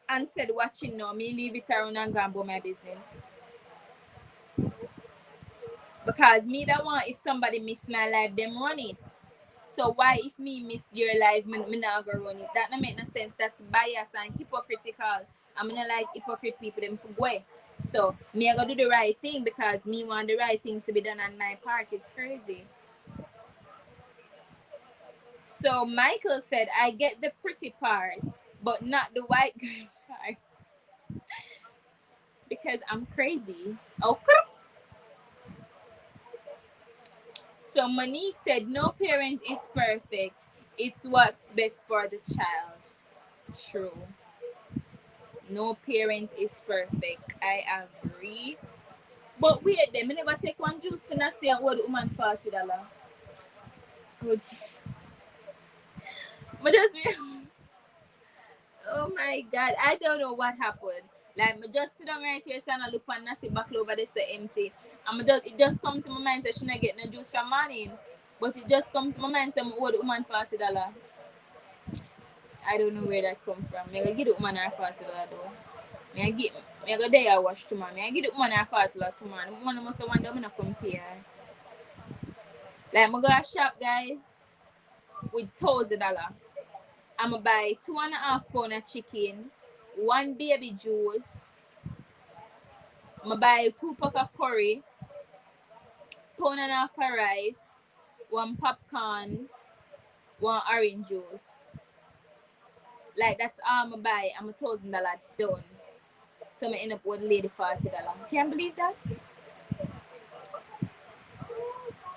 and said watching now. Me leave it around and go about my business. Because me that want if somebody miss my life, them run it. So why if me miss your life, me not go run it? That don't make no sense. That's bias and hypocritical. I'm gonna like hypocrite people them for go. So me I gotta do the right thing because me want the right thing to be done on my part. It's crazy. So Michael said, I get the pretty part, but not the white girl part. Because I'm crazy. Okay. So Monique said, no parent is perfect. It's what's best for the child. True. No parent is perfect. I agree. But wait them, I never take one juice for not say what the woman $40. Oh jeez. But just oh my god, I don't know what happened. Like me just sit down right here and I look and nasi back over there so empty. And it just come to my mind that she not get no juice from morning. But it just come to my mind that I owe the woman $40. I don't know where that come from. Me go give the woman her $40 though. Me I go there I wash tomorrow. Me I give the woman her $40 tomorrow. The woman must have wonder me not compare. Like me go a shop guys with $1,000. I'ma buy 2.5 pound of chicken, one baby juice. I'ma buy 2 pack of curry, pound and a half of rice, one popcorn, one orange juice. Like that's all I'ma buy. I'm $1,000 done. So I end up with lady $40. Can't believe that.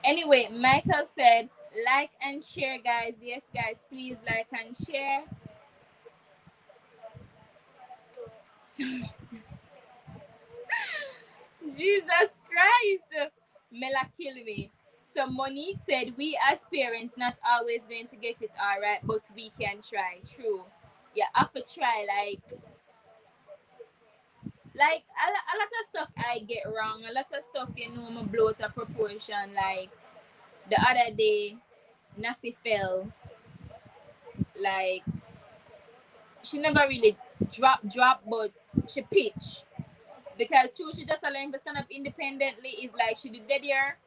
Anyway, Michael said, like and share, guys. Yes, guys, please like and share. Jesus Christ. Mela kill me. So Monique said, we as parents not always going to get it all right, but we can try. True. Yeah, have to try. Like a lot of stuff I get wrong. A lot of stuff, I'm blow out of proportion. Like the other day, Nasi fell. Like she never really drop, but she pitch. Because true, she just learned to stand up independently. Is like she did dead here.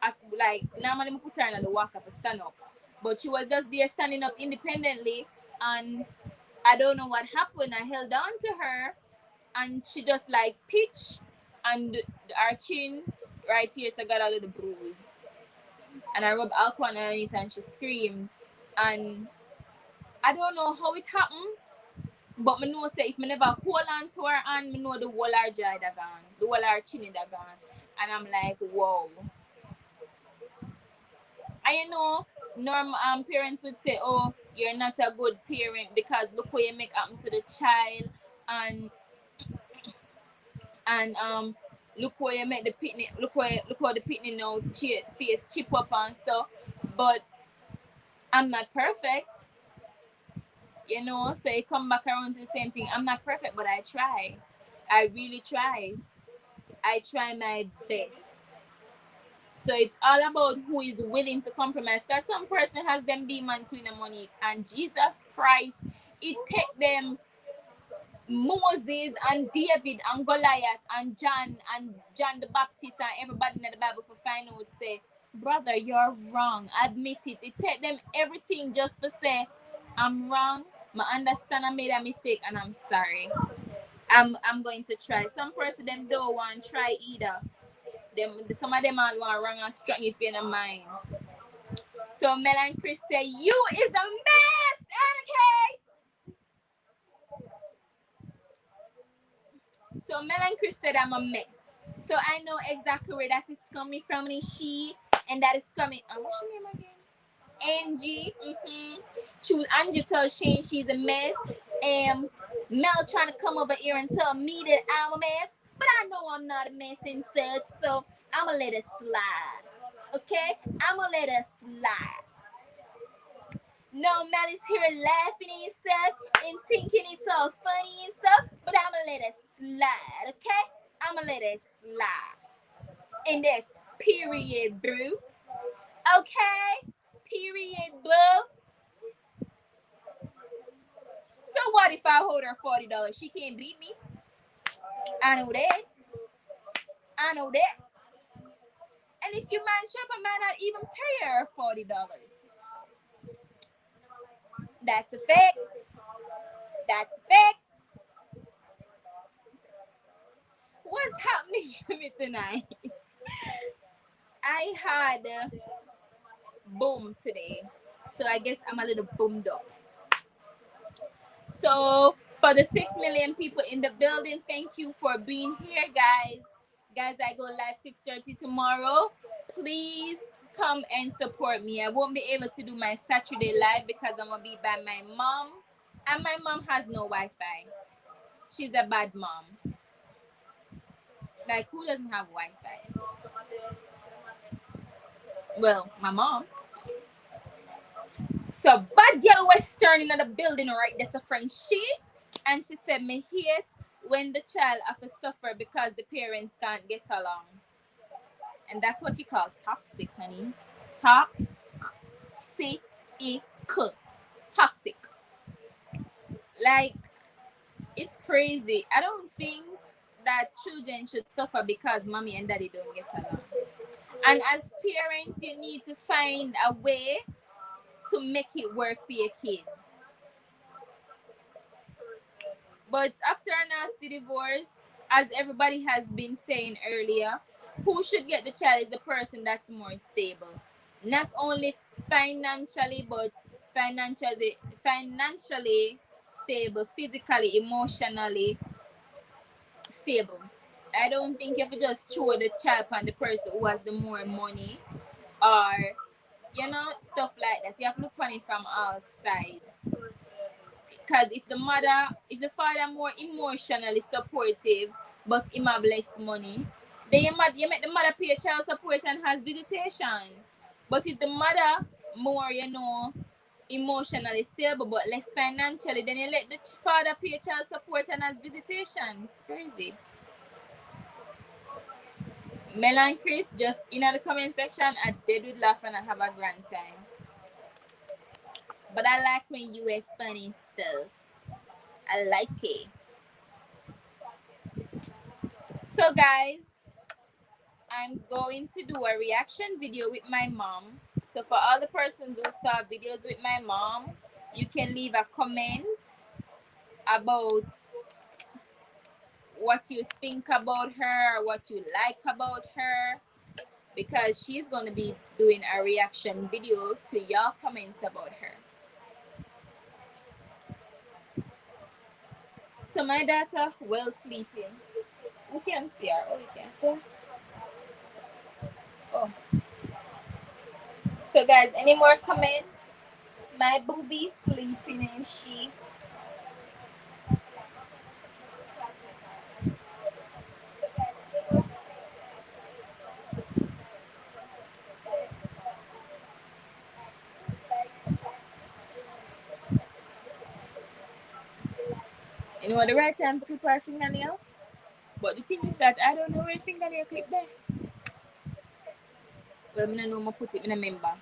As like normally I put her on the walk up to stand up. But she was just there standing up independently, and I don't know what happened. I held on to her and she just like pitch, and her chin right here so I got a little bruise. And I rubbed alcohol on it and she screamed. And I don't know how it happened, but me know say if me never hold on to her hand, me know the whole her jaw that gone. The whole her chin that gone. And I'm like, whoa. And normal parents would say, oh, you're not a good parent because look what you make happen to the child, and look where you make the picnic, look how the picnic now face chip up and stuff. But I'm not perfect, so you come back around to the same thing. I'm not perfect, but I try. I really try. I try my best. So it's all about who is willing to compromise. Because some person has them demon to the money, and Jesus Christ, it take them Moses and David and Goliath and John the Baptist and everybody in the Bible for find out say, brother, you're wrong. Admit it. It take them everything just to say, I'm wrong. I understand I made a mistake and I'm sorry. I'm going to try. Some person them don't want to try either. Some of them all want wrong and strong if you're in mind. So Mel and Chris say, you is a mess, okay? So Mel and Chris said I'm a mess. So I know exactly where that is coming from. And she, and that is coming. What's your name again? Angie. Choose Angie tells Shane she's a mess. Mel trying to come over here and tell me that I'm a mess. But I know I'm not a mess and such. So I'm going to let it slide. Okay? I'm going to let it slide. No, Mel is here laughing and stuff and thinking it's all funny and stuff. But I'm going to let it slide. Okay? I'm going to let it slide. And that's period, boo. Okay? Period, boo. So what if I hold her $40? She can't beat me. I know that. And if you man shop, I might not even pay her $40. That's a fact. What's happening to me tonight? I had boom today. So I guess I'm a little boomed up. So for the 6 million people in the building, thank you for being here, guys. Guys, I go live 6:30 tomorrow. Please come and support me. I won't be able to do my Saturday live because I'm gonna be by my mom, and my mom has no Wi-Fi. She's a bad mom. Like, who doesn't have Wi-Fi? Well, my mom. So bad girl Western in the building, right? That's a friend she. And she said me hate when the child have to suffer because the parents can't get along. And that's what you call toxic, honey. Toxic. Toxic. Like, it's crazy. I don't think that children should suffer because mommy and daddy don't get along. And as parents, you need to find a way to make it work for your kids. But after a nasty divorce, as everybody has been saying earlier, who should get the child is the person that's more stable. Not only financially, but financially stable, physically, emotionally stable. I don't think you have to just throw the child on the person who has the more money or stuff like that. You have to look on it from all sides. Because if the father more emotionally supportive, but him have less money, then you make the mother pay child support and has visitation. But if the mother more, emotionally stable but less financially, then you let the father pay child support and has visitation. It's crazy. Mel and Chris just in the comment section, I did with laugh and I have a grand time. But I like when you wear funny stuff. I like it. So guys, I'm going to do a reaction video with my mom. So for all the persons who saw videos with my mom, you can leave a comment about what you think about her, what you like about her, because she's going to be doing a reaction video to your comments about her. So my daughter well sleeping. We can see her. Oh, we can see her. Oh. So guys, any more comments? My booby sleeping and she. You know the right time to clip her fingernail? But the thing is that I don't know where fingernail clip there. Well, I don't know, I put it in a member.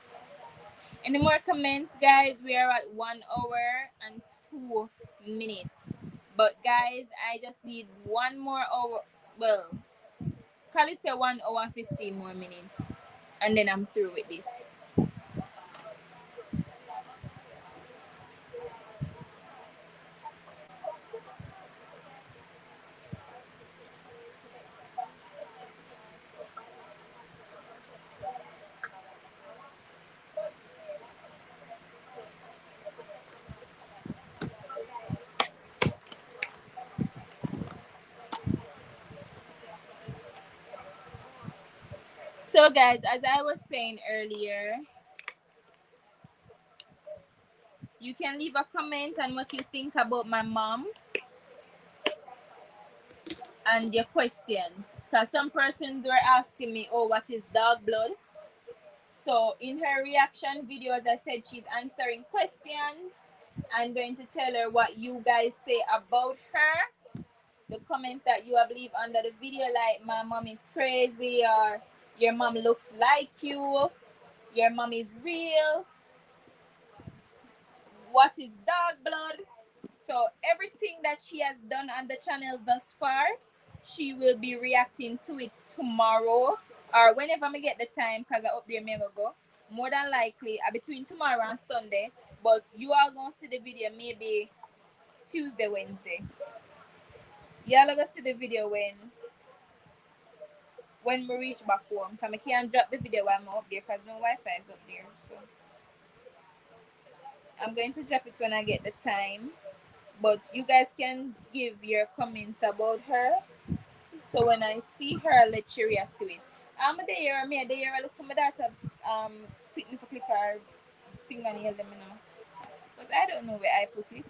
Any more comments, guys? We are at 1 hour and 2 minutes. But guys, I just need 1 more hour. Well, call it a 1 hour and 15 more minutes. And then I'm through with this. So guys, as I was saying earlier, you can leave a comment on what you think about my mom and your questions. Because some persons were asking me, oh, what is dog blood? So in her reaction video, as I said, she's answering questions. I'm going to tell her what you guys say about her. The comments that you have leave under the video, like my mom is crazy, or your mom looks like you, your mom is real, what is dog blood. So everything that she has done on the channel thus far, she will be reacting to it tomorrow or whenever I get the time, because I up there may go. More than likely between tomorrow and Sunday. But you are gonna see the video maybe Tuesday, Wednesday. Y'all are gonna see the video when we reach back home. Cause I can't drop the video while I'm up there because no Wi-Fi is up there. So I'm going to drop it when I get the time. But you guys can give your comments about her. So when I see her, I'll let you react to it. I'm there, I look for my daughter sitting for clip her fingernail, let me know. But I don't know where I put it.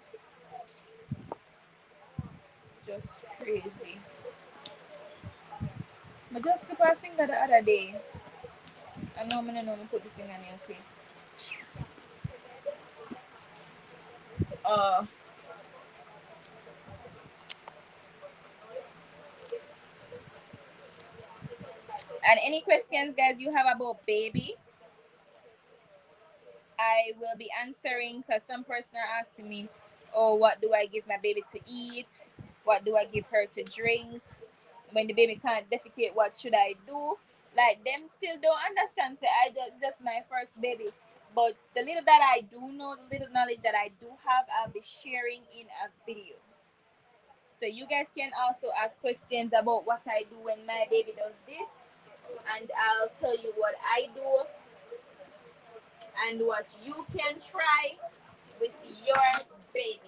Just crazy. I just clip her finger the other day. I know I don't know me put the fingernail clip. Uh and any questions guys you have about baby, I will be answering because some person are asking me, oh, what do I give my baby to eat? What do I give her to drink? When the baby can't defecate, what should I do? Like them still don't understand. Say I just my first baby. But the little that I do know, the little knowledge that I do have, I'll be sharing in a video. So you guys can also ask questions about what I do when my baby does this, and I'll tell you what I do and what you can try with your baby.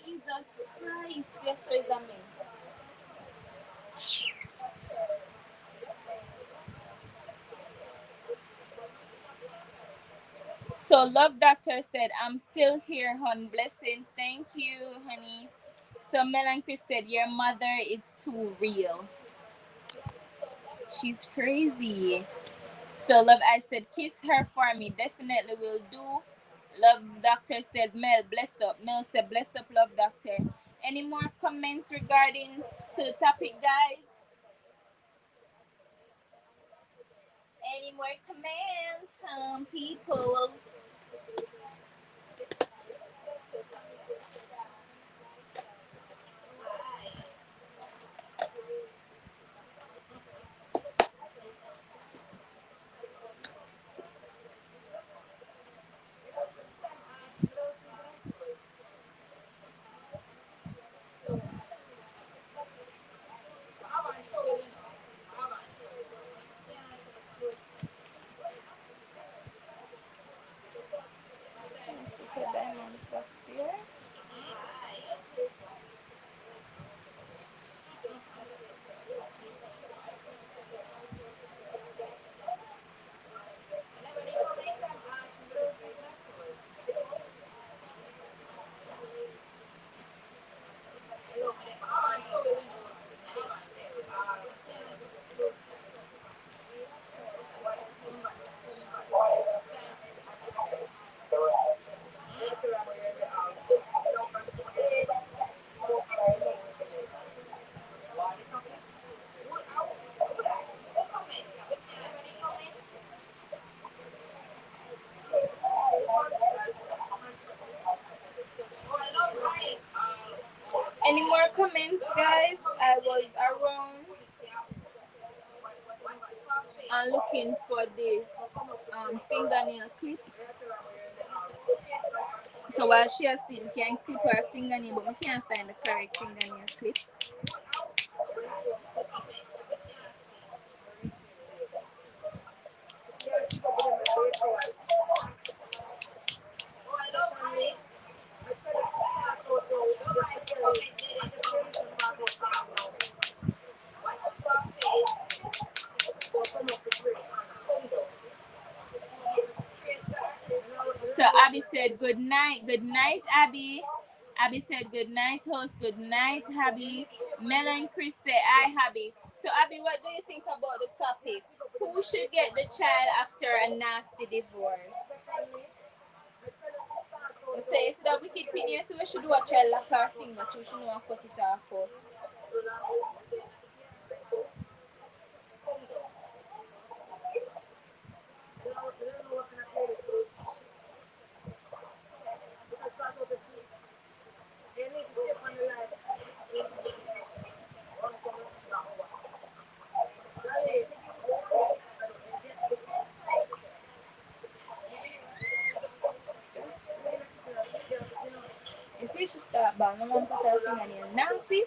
Jesus Christ, yes, is a mess. So Love Doctor said, I'm still here, hon. Blessings. Thank you, honey. So Mel and Chris said, your mother is too real. She's crazy. So Love I said, kiss her for me. Definitely will do. Love Doctor said, Mel, bless up. Mel said, bless up, Love Doctor. Any more comments regarding to the topic, guys? Any more comments, people? Put a diamond box here. Any more comments, guys? I was around and looking for this fingernail clip. So while she has seen, can clip her fingernail, but we can't find the correct fingernail clip. So Abby said good night. Good night, Abby. Abby said good night, host. Good night, Abby. Mel and Chris say hi, Abby. So Abby, what do you think about the topic? Who should get the child after a nasty divorce? We say it's the wicked opinion, so we should do a child lock her finger. So we should know cut it off. You see, she start bang. No one put her fingernail. Nancy.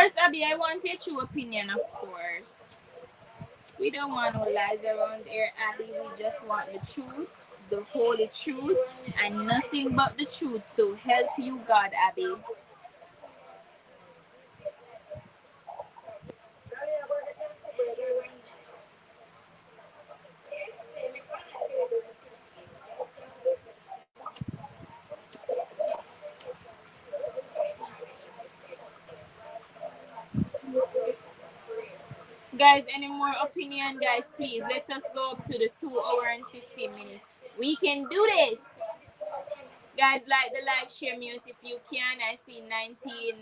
First, Abby, I want your true opinion, of course. We don't want no lies around here, Abby. We just want the truth, the holy truth, and nothing but the truth. So help you, God, Abby. Guys, any more opinion, guys, please let us go up to the 2 hour and 15 minutes. We can do this. Guys, like the live, share mute if you can. I see 19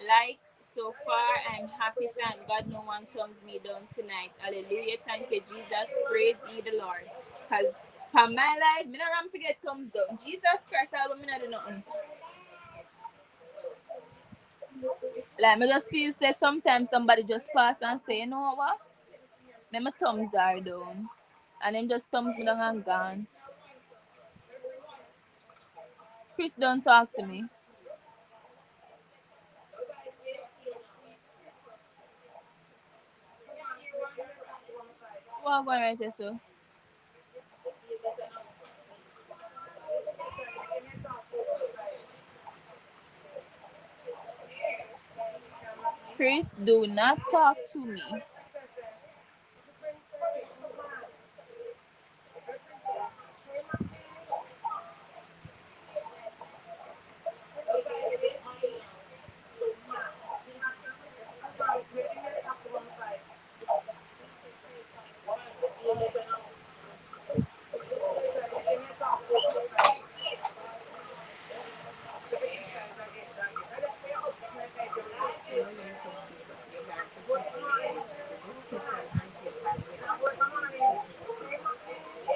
likes so far. I'm happy. Thank God no one thumbs me down tonight. Hallelujah. Thank you, Jesus. Praise ye the Lord. Because for my life, I don't forget thumbs down. Jesus Christ, I don't do nothing. Like, I just feel say sometimes somebody just pass and say, you know what? My thumbs are down. And them just thumbs me down and gone. Chris, don't talk to me. What going right here, so? Chris, do not talk to me.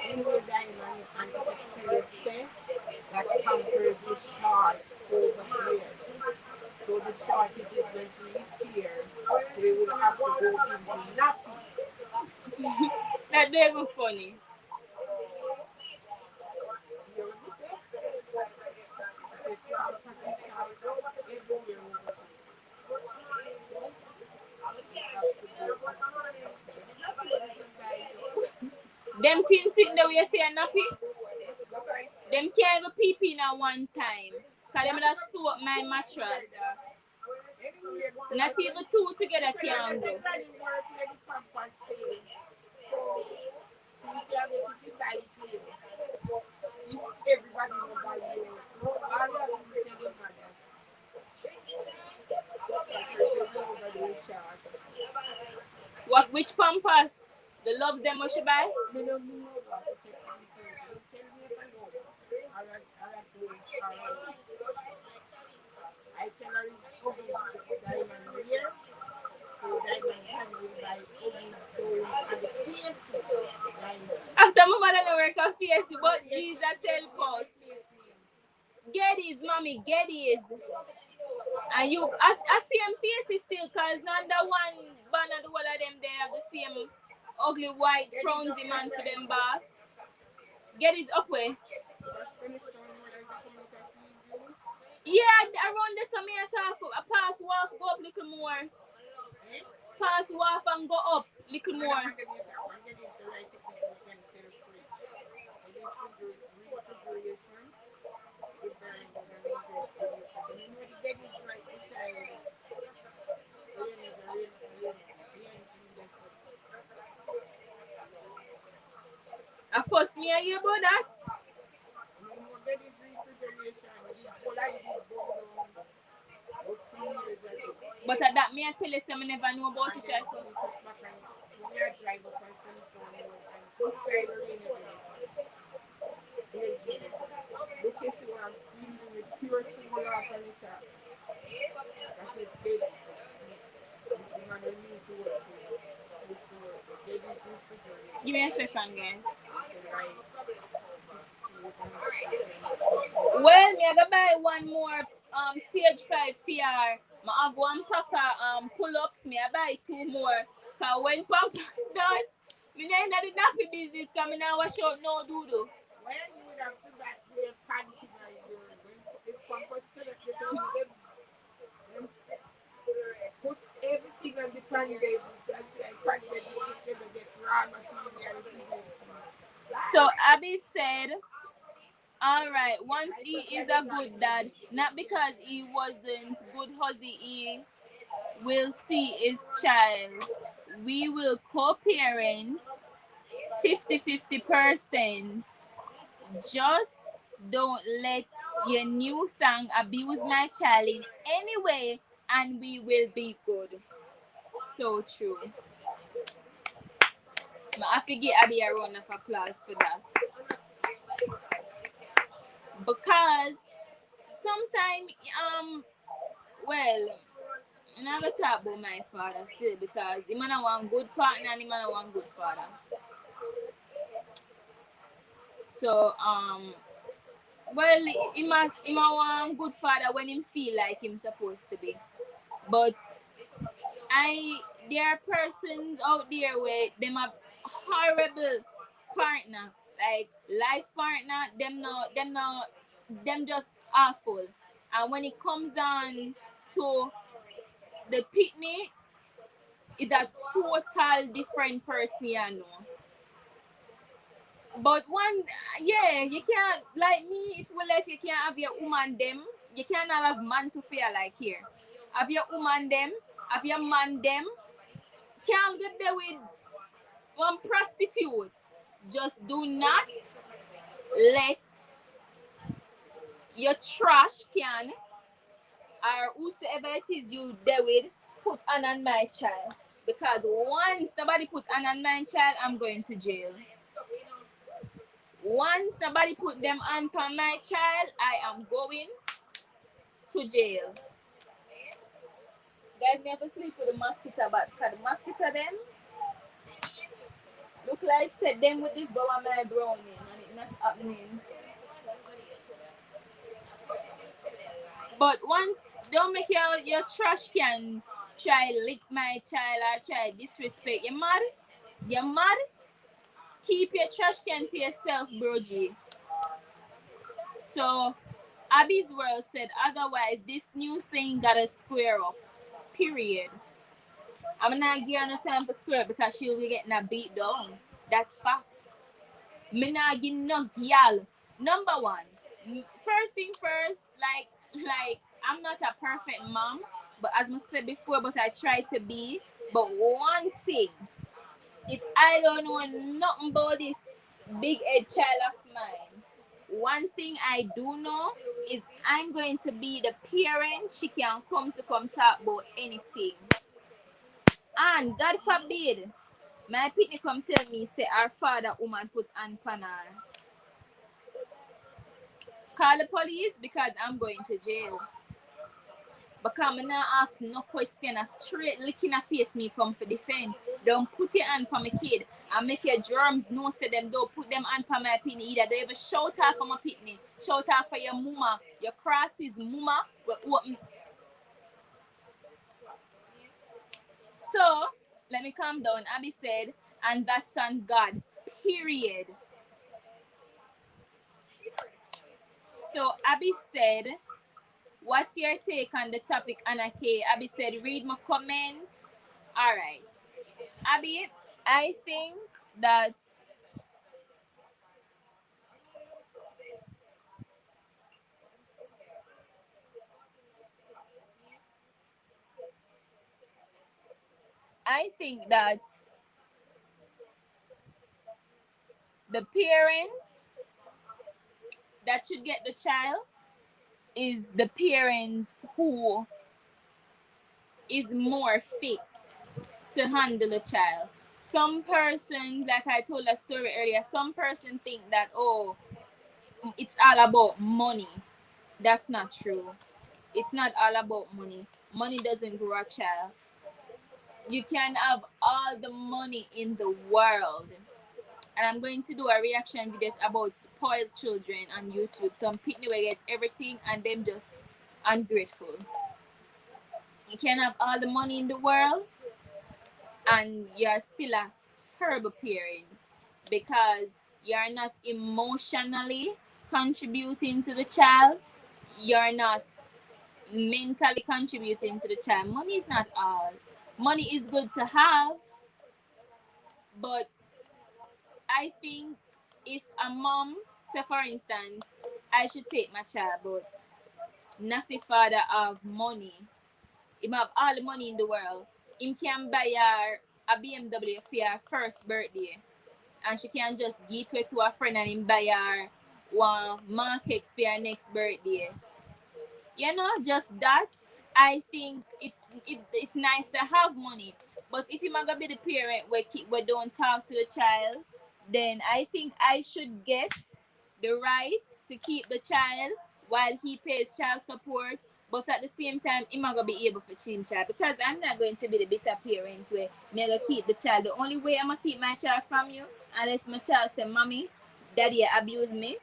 Anyway, Diamond and Philip say that conquers the short over here. So the shortage is going to reach here. So we will have to go into nothing. That not even funny. You know what I say? I said conquers the short everywhere over here. So we have to go into nothing. Them things in the way you say nappy, Okay. them can't even pee pee at one time. Cause them just sew up my mattress. Not even two together can go. Everybody will buy you. So all you have to do is tell your mother. What which pampers? The loves them what she buy? Me no know what to say pampers. You tell me if I know. Alright, I tell her it's Huggies diamond wear. So diamond can will buy Huggies going and the facing diamond. After my mother don't work on face, but Jesus help us. Geddes, mommy, Geddes. And you, I see them faces still, cause not the one banner, the whole of them they have the same ugly white frownsy man for them boss. Geddes up way. Yeah, around this some I talk up. I pass walk, go up little more. Pass walk and go up little more. I first me I hear about that. But at that me I tell you some I never know about it. Look at see what I'm feeling with pure solar up on the top. That is dead stuff. The man that used to work here. Used to work here. Dead is refrigerator. Give me a second, guys. It's right. Well, me I go buy one more stage 5 PR. I have one proper pull ups. Me I buy two more. Cause when Papa's done, me not in the nappy business. Cause me now wash out no doodle. When you would have to back their panty by your when if Pampers could have them put Monday because I can't get raw material. So Abby said, all right, once he is a good dad, not because he wasn't good husband, he will see his child. We will co-parent 50-50%. Just don't let your new thing abuse my child in any way and we will be good. So true. I forget Abby a round of applause for that. Because sometimes well, I'm not gonna talk about my father still because he man a one good partner and he man a one good father. So well he a one good father when him feel like him supposed to be. But there are persons out there where them a horrible partner, like life partner, them just awful. And when it comes on to the pitney, is a total different person, you know. But one, yeah, you can't, like me, if we left, you can't have your woman them. You cannot have man to fear like here. Have your woman them, have your man them. Can't get there with one prostitute. Just do not let your trash can or whosoever it is you there with put on my child. Because once somebody put on my child, I'm going to jail. Once somebody put them on my child, I am going to jail. Guys never sleep with the mosquito, but the mosquito them look like said them with this bow my browning and it's not happening. But once don't make your trash can try lick my child or try disrespect. You mad? You mad? Keep your trash can to yourself, bro G. So Abby's world said otherwise this new thing gotta square up. Period. I'm not giving her no time for square because she'll be getting a beat down. That's fact. Me not give no girl. Number one. First thing first, like I'm not a perfect mom, but as I said before, but I try to be. But one thing, if I don't know nothing about this big head child of mine, one thing I do know is I'm going to be the parent she can come talk about anything. And God forbid, my pitney come tell me say our father woman put on panel. Call the police because I'm going to jail. Because I'm not asking no question. A straight licking a face me come for defend. Don't put your hand for my kid and make your germs know say them don't put them hand for my pitney either. They ever shout out for my pitney. Shout out for your mama. Your crosses mama. So let me calm down. Abby said, and that's on God. Period. So Abby said, what's your take on the topic, Anna K? Abby said, read my comments. All right. Abby, I think that the parents that should get the child is the parents who is more fit to handle the child. Some person, like I told a story earlier, some person think that, oh, it's all about money. That's not true. It's not all about money. Money doesn't grow a child. You can have all the money in the world. And I'm going to do a reaction video about spoiled children on YouTube. Some pitney will get everything and them just ungrateful. You can have all the money in the world and you're still a terrible parent because you're not emotionally contributing to the child. You're not mentally contributing to the child. Money is not all. Money is good to have, but I think if a mom, say for instance, I should take my child, but Nasi father have money. Him have all the money in the world. Him can buy her a BMW for her first birthday. And she can just give it to a friend and him buy her one market for her next birthday. You know, just that. I think it's nice to have money. But if you're gonna be the parent where don't talk to the child, then I think I should get the right to keep the child while he pays child support. But at the same time, I'm not gonna be able to change child because I'm not going to be the bitter parent where I'm gonna keep the child. The only way I'm gonna keep my child from you, unless my child say, "Mommy, daddy abuse me,"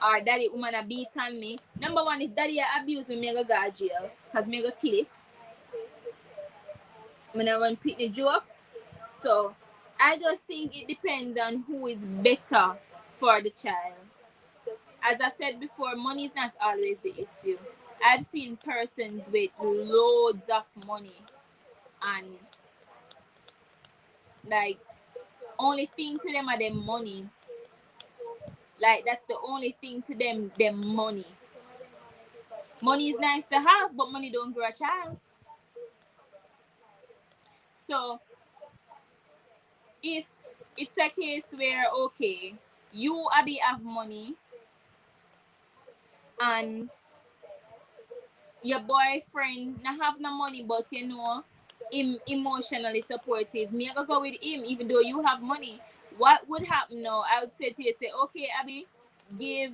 or daddy woman a beat on me. Number one, if daddy abuse me, I go to jail because me go kill it. I'm gonna run pitney joke. So I just think it depends on who is better for the child. As I said before, money is not always the issue. I've seen persons with loads of money and like only thing to them are their money. Like that's the only thing to them, their money. Money is nice to have, but money don't grow a child. So if it's a case where okay, you Abby have money and your boyfriend not have no money but you know him emotionally supportive, me I go with him even though you have money. What would happen now? I would say to you, say, okay, Abby, give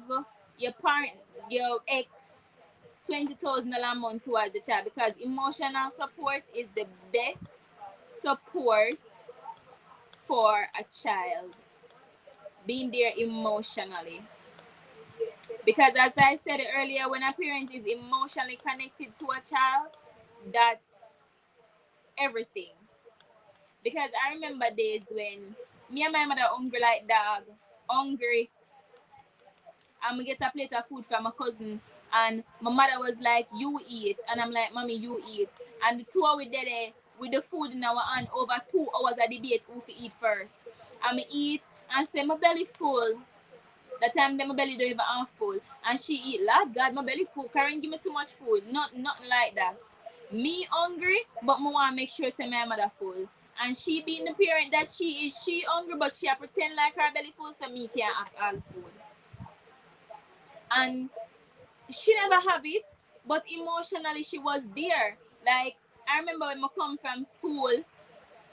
your parent your ex $20,000 a month towards the child because emotional support is the best support for a child. Being there emotionally. Because as I said earlier, when a parent is emotionally connected to a child, that's everything. Because I remember days when me and my mother hungry like dog, hungry, and we get a plate of food from my cousin, and my mother was like, "You eat," and I'm like, "Mommy, you eat." And the two of we there with the food in our hand over 2 hours of debate who to eat first. And me eat and say my belly full. That time then my belly don't even half full. And she eat, Lord God, my belly full. Karen give me too much food. Nothing like that. Me hungry, but I want to make sure say my mother full. And she being the parent that she hungry, but she pretend like her belly full so me can't have all food. And she never have it, but emotionally she was there. Like I remember when I come from school,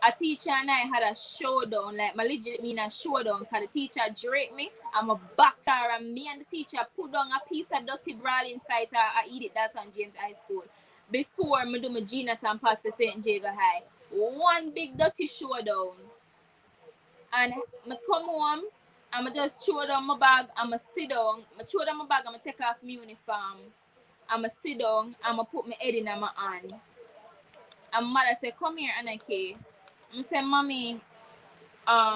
a teacher and I had a showdown. Like my legit mean a showdown because the teacher drape me. I'm a boxer and me and the teacher put down a piece of dirty brawling fight. I eat it that on James High School. Before me do my Jonathan pass for St. Jago High. One big dirty showdown. And I come home, I'm just throw down my bag, I'm a sit down. I throw down my bag, I'm take off my uniform. I'm a sit down, I'm put my head in my hand. And mother say, "Come here, Anaki." I say, "Mommy,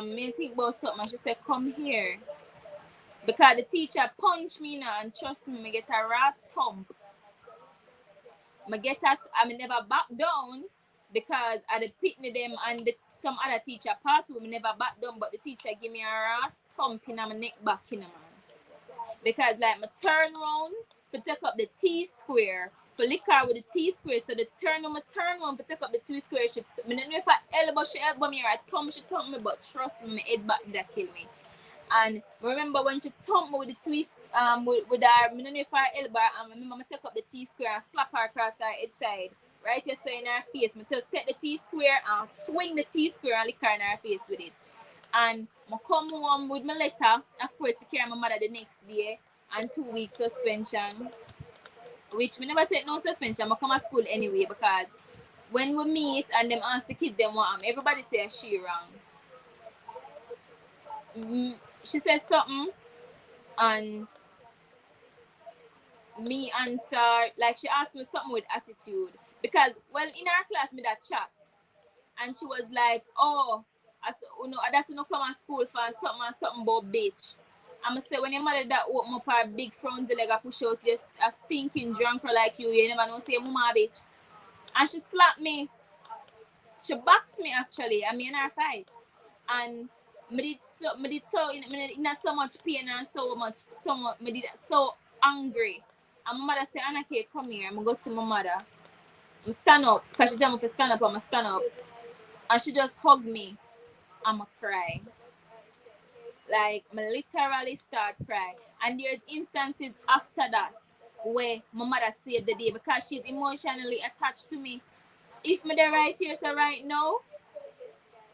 me think about something." She said, "Come here." Because the teacher punched me now and trust me, I get a ras thump. I never back down because I the pitney them and some other teacher part who me never back down, but the teacher give me a ras thump in my neck back in man. Because like my turn round to take up the T square. For liquor with the T square, so the turn round to take up the T square. She me don't know if she elbow me or I thump she thump me, but trust me, my head back that kill me. And remember when she thumped me with the twist, with her, I don't know if her elbow, and remember I take up the T square and slap her across her head side. Right here, so in her face. I just take the T square and swing the T square and lick her in her face with it. And I come home with my letter, of course, to carry my mother the next day, and 2 weeks suspension. Which we never take no suspension, I come to school anyway because when we meet and them ask the kids them what everybody say she wrong. She said something and me answer like she asked me something with attitude because well in our class me that chat and she was like, "Oh, I said, you know, that you know come to school for something about bitch." I'ma say when your mother that open up her big front leg I push out just a stinking drunk like you never know say mama bitch. And she slapped me. She boxed me actually. I mean, our fight, and me did so much pain and me did so angry. And my mother said, Anna K, come here. I'm go to my mother. I stand up because she tell me to stand up. I'm stand up, and she just hugged me. I'm a cry. Like, I literally start crying. And there's instances after that where my mother saved the day because she's emotionally attached to me. If me the right here, so right now,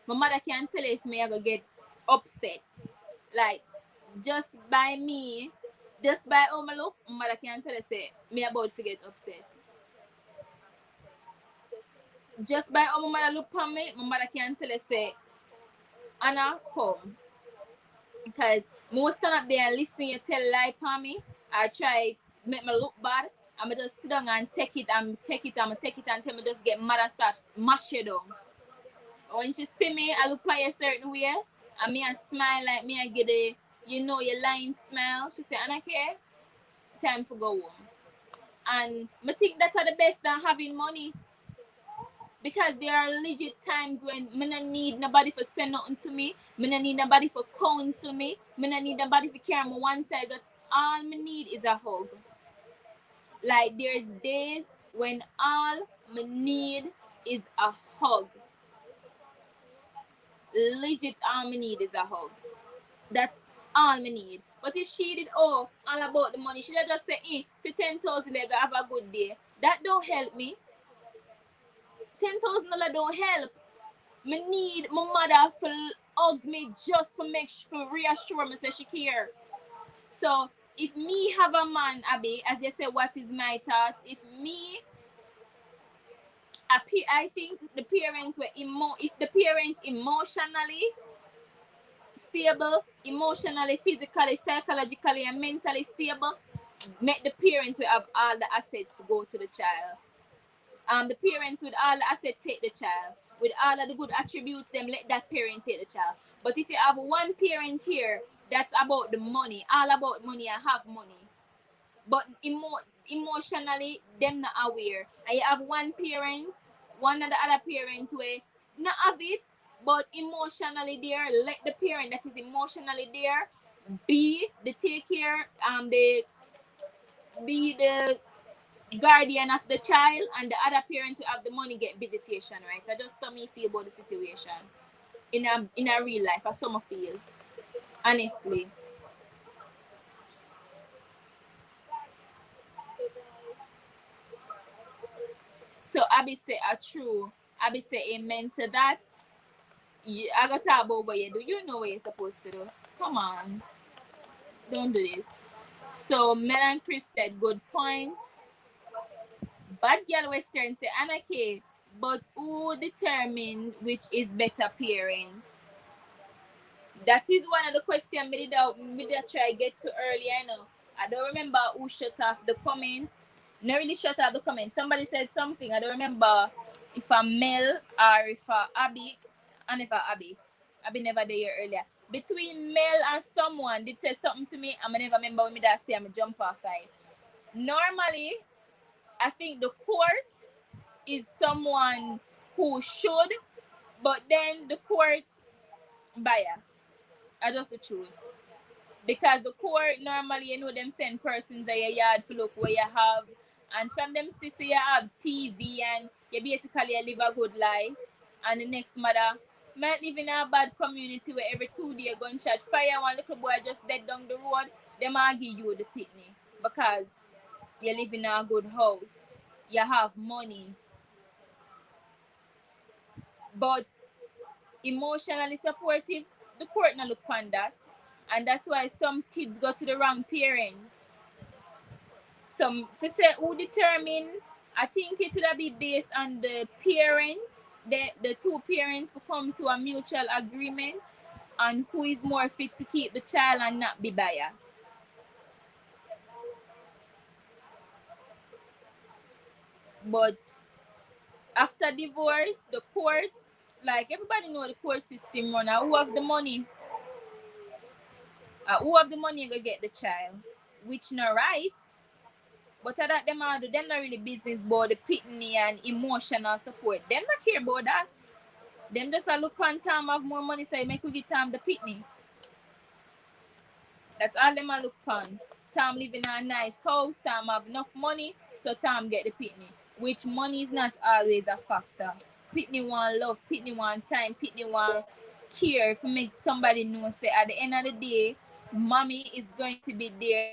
my mother can tell if me I go get upset. Like, just by me, just by how me look, my mother can tell say me about to get upset. Just by how my mother look on me, my mother can tell say, Anna, come. Because most stand up there and listen you tell lie upon me. I try make me look bad. I'm just sit down and take it and take it and take it until me just get mad and start mash it down. When she see me, I look at a certain way, and me and smile like me and get a your lying smile. She said, Anna care, time to go home. And I think that's the best than having money. Because there are legit times when me not need nobody for send nothing to me. Me not need nobody for counsel me. Me not need nobody for carry me one side. That all me need is a hug. Like there's days when all me need is a hug. Legit all me need is a hug. That's all me need. But if she did all about the money, she just say, see 10,000 they have a good day. That don't help me. $10,000 don't help. Me need my mother to hug me just for reassure me say she care. So if me have a man, Abby, as you say, what is my thought? If me I think the parents were if the parents emotionally stable, emotionally, physically, psychologically, and mentally stable, make the parents will have all the assets go to the child. The parents with all the assets take the child. With all of the good attributes, them let that parent take the child. But if you have one parent here that's about the money, all about money and have money, but emotionally them not aware, and you have one of the other parent where not have it, but emotionally there, let the parent that is emotionally there be the take care, the be the guardian of the child, and the other parent to have the money get visitation, right? I just saw me feel about the situation in a real life. I saw me feel honestly. So Abby say a true. Abby say amen to that. I got to talk about what you do. You know what you're supposed to do. Come on, don't do this. So Mel and Chris said good point. Bad girl Western say Anna K. But who determine which is better parent? That is one of the questions me did try get to earlier. I know. I don't remember who shut off the comments. Not really shut off the comments. Somebody said something. I don't remember if I Mel or if I Abby. And if I Abby. Abby never there earlier. Between Mel and someone did say something to me. I never remember when me that say I'm a jump off fight. Normally, I think the court is someone who should, but then the court bias. I just the truth. Because the court normally, them send persons at your yard to look where you have, and from them see you have TV and you basically live a good life, and the next mother might live in a bad community where every 2 day gunshot fire, one little boy just dead down the road, them argue you the pitney because you live in a good house, you have money, but emotionally supportive, the court not look on that. And that's why some kids go to the wrong parent. Some for say who determine, I think it would be based on the parents, the two parents who come to a mutual agreement on who is more fit to keep the child and not be biased. But after divorce, the court, like everybody know the court system run, who have the money, who have the money you go get the child, which not right. But that them are do them not really business about the pitney and emotional support. Them not care about that. Them just a look on Tom have more money, say make we give Tom the pitney. That's all them a look on. Tom live in a nice house, Tom have enough money, so Tom get the pitney. Which money is not always a factor. Pitney want love, pitney want time, pitney want care to make somebody know say at the end of the day, mommy is going to be there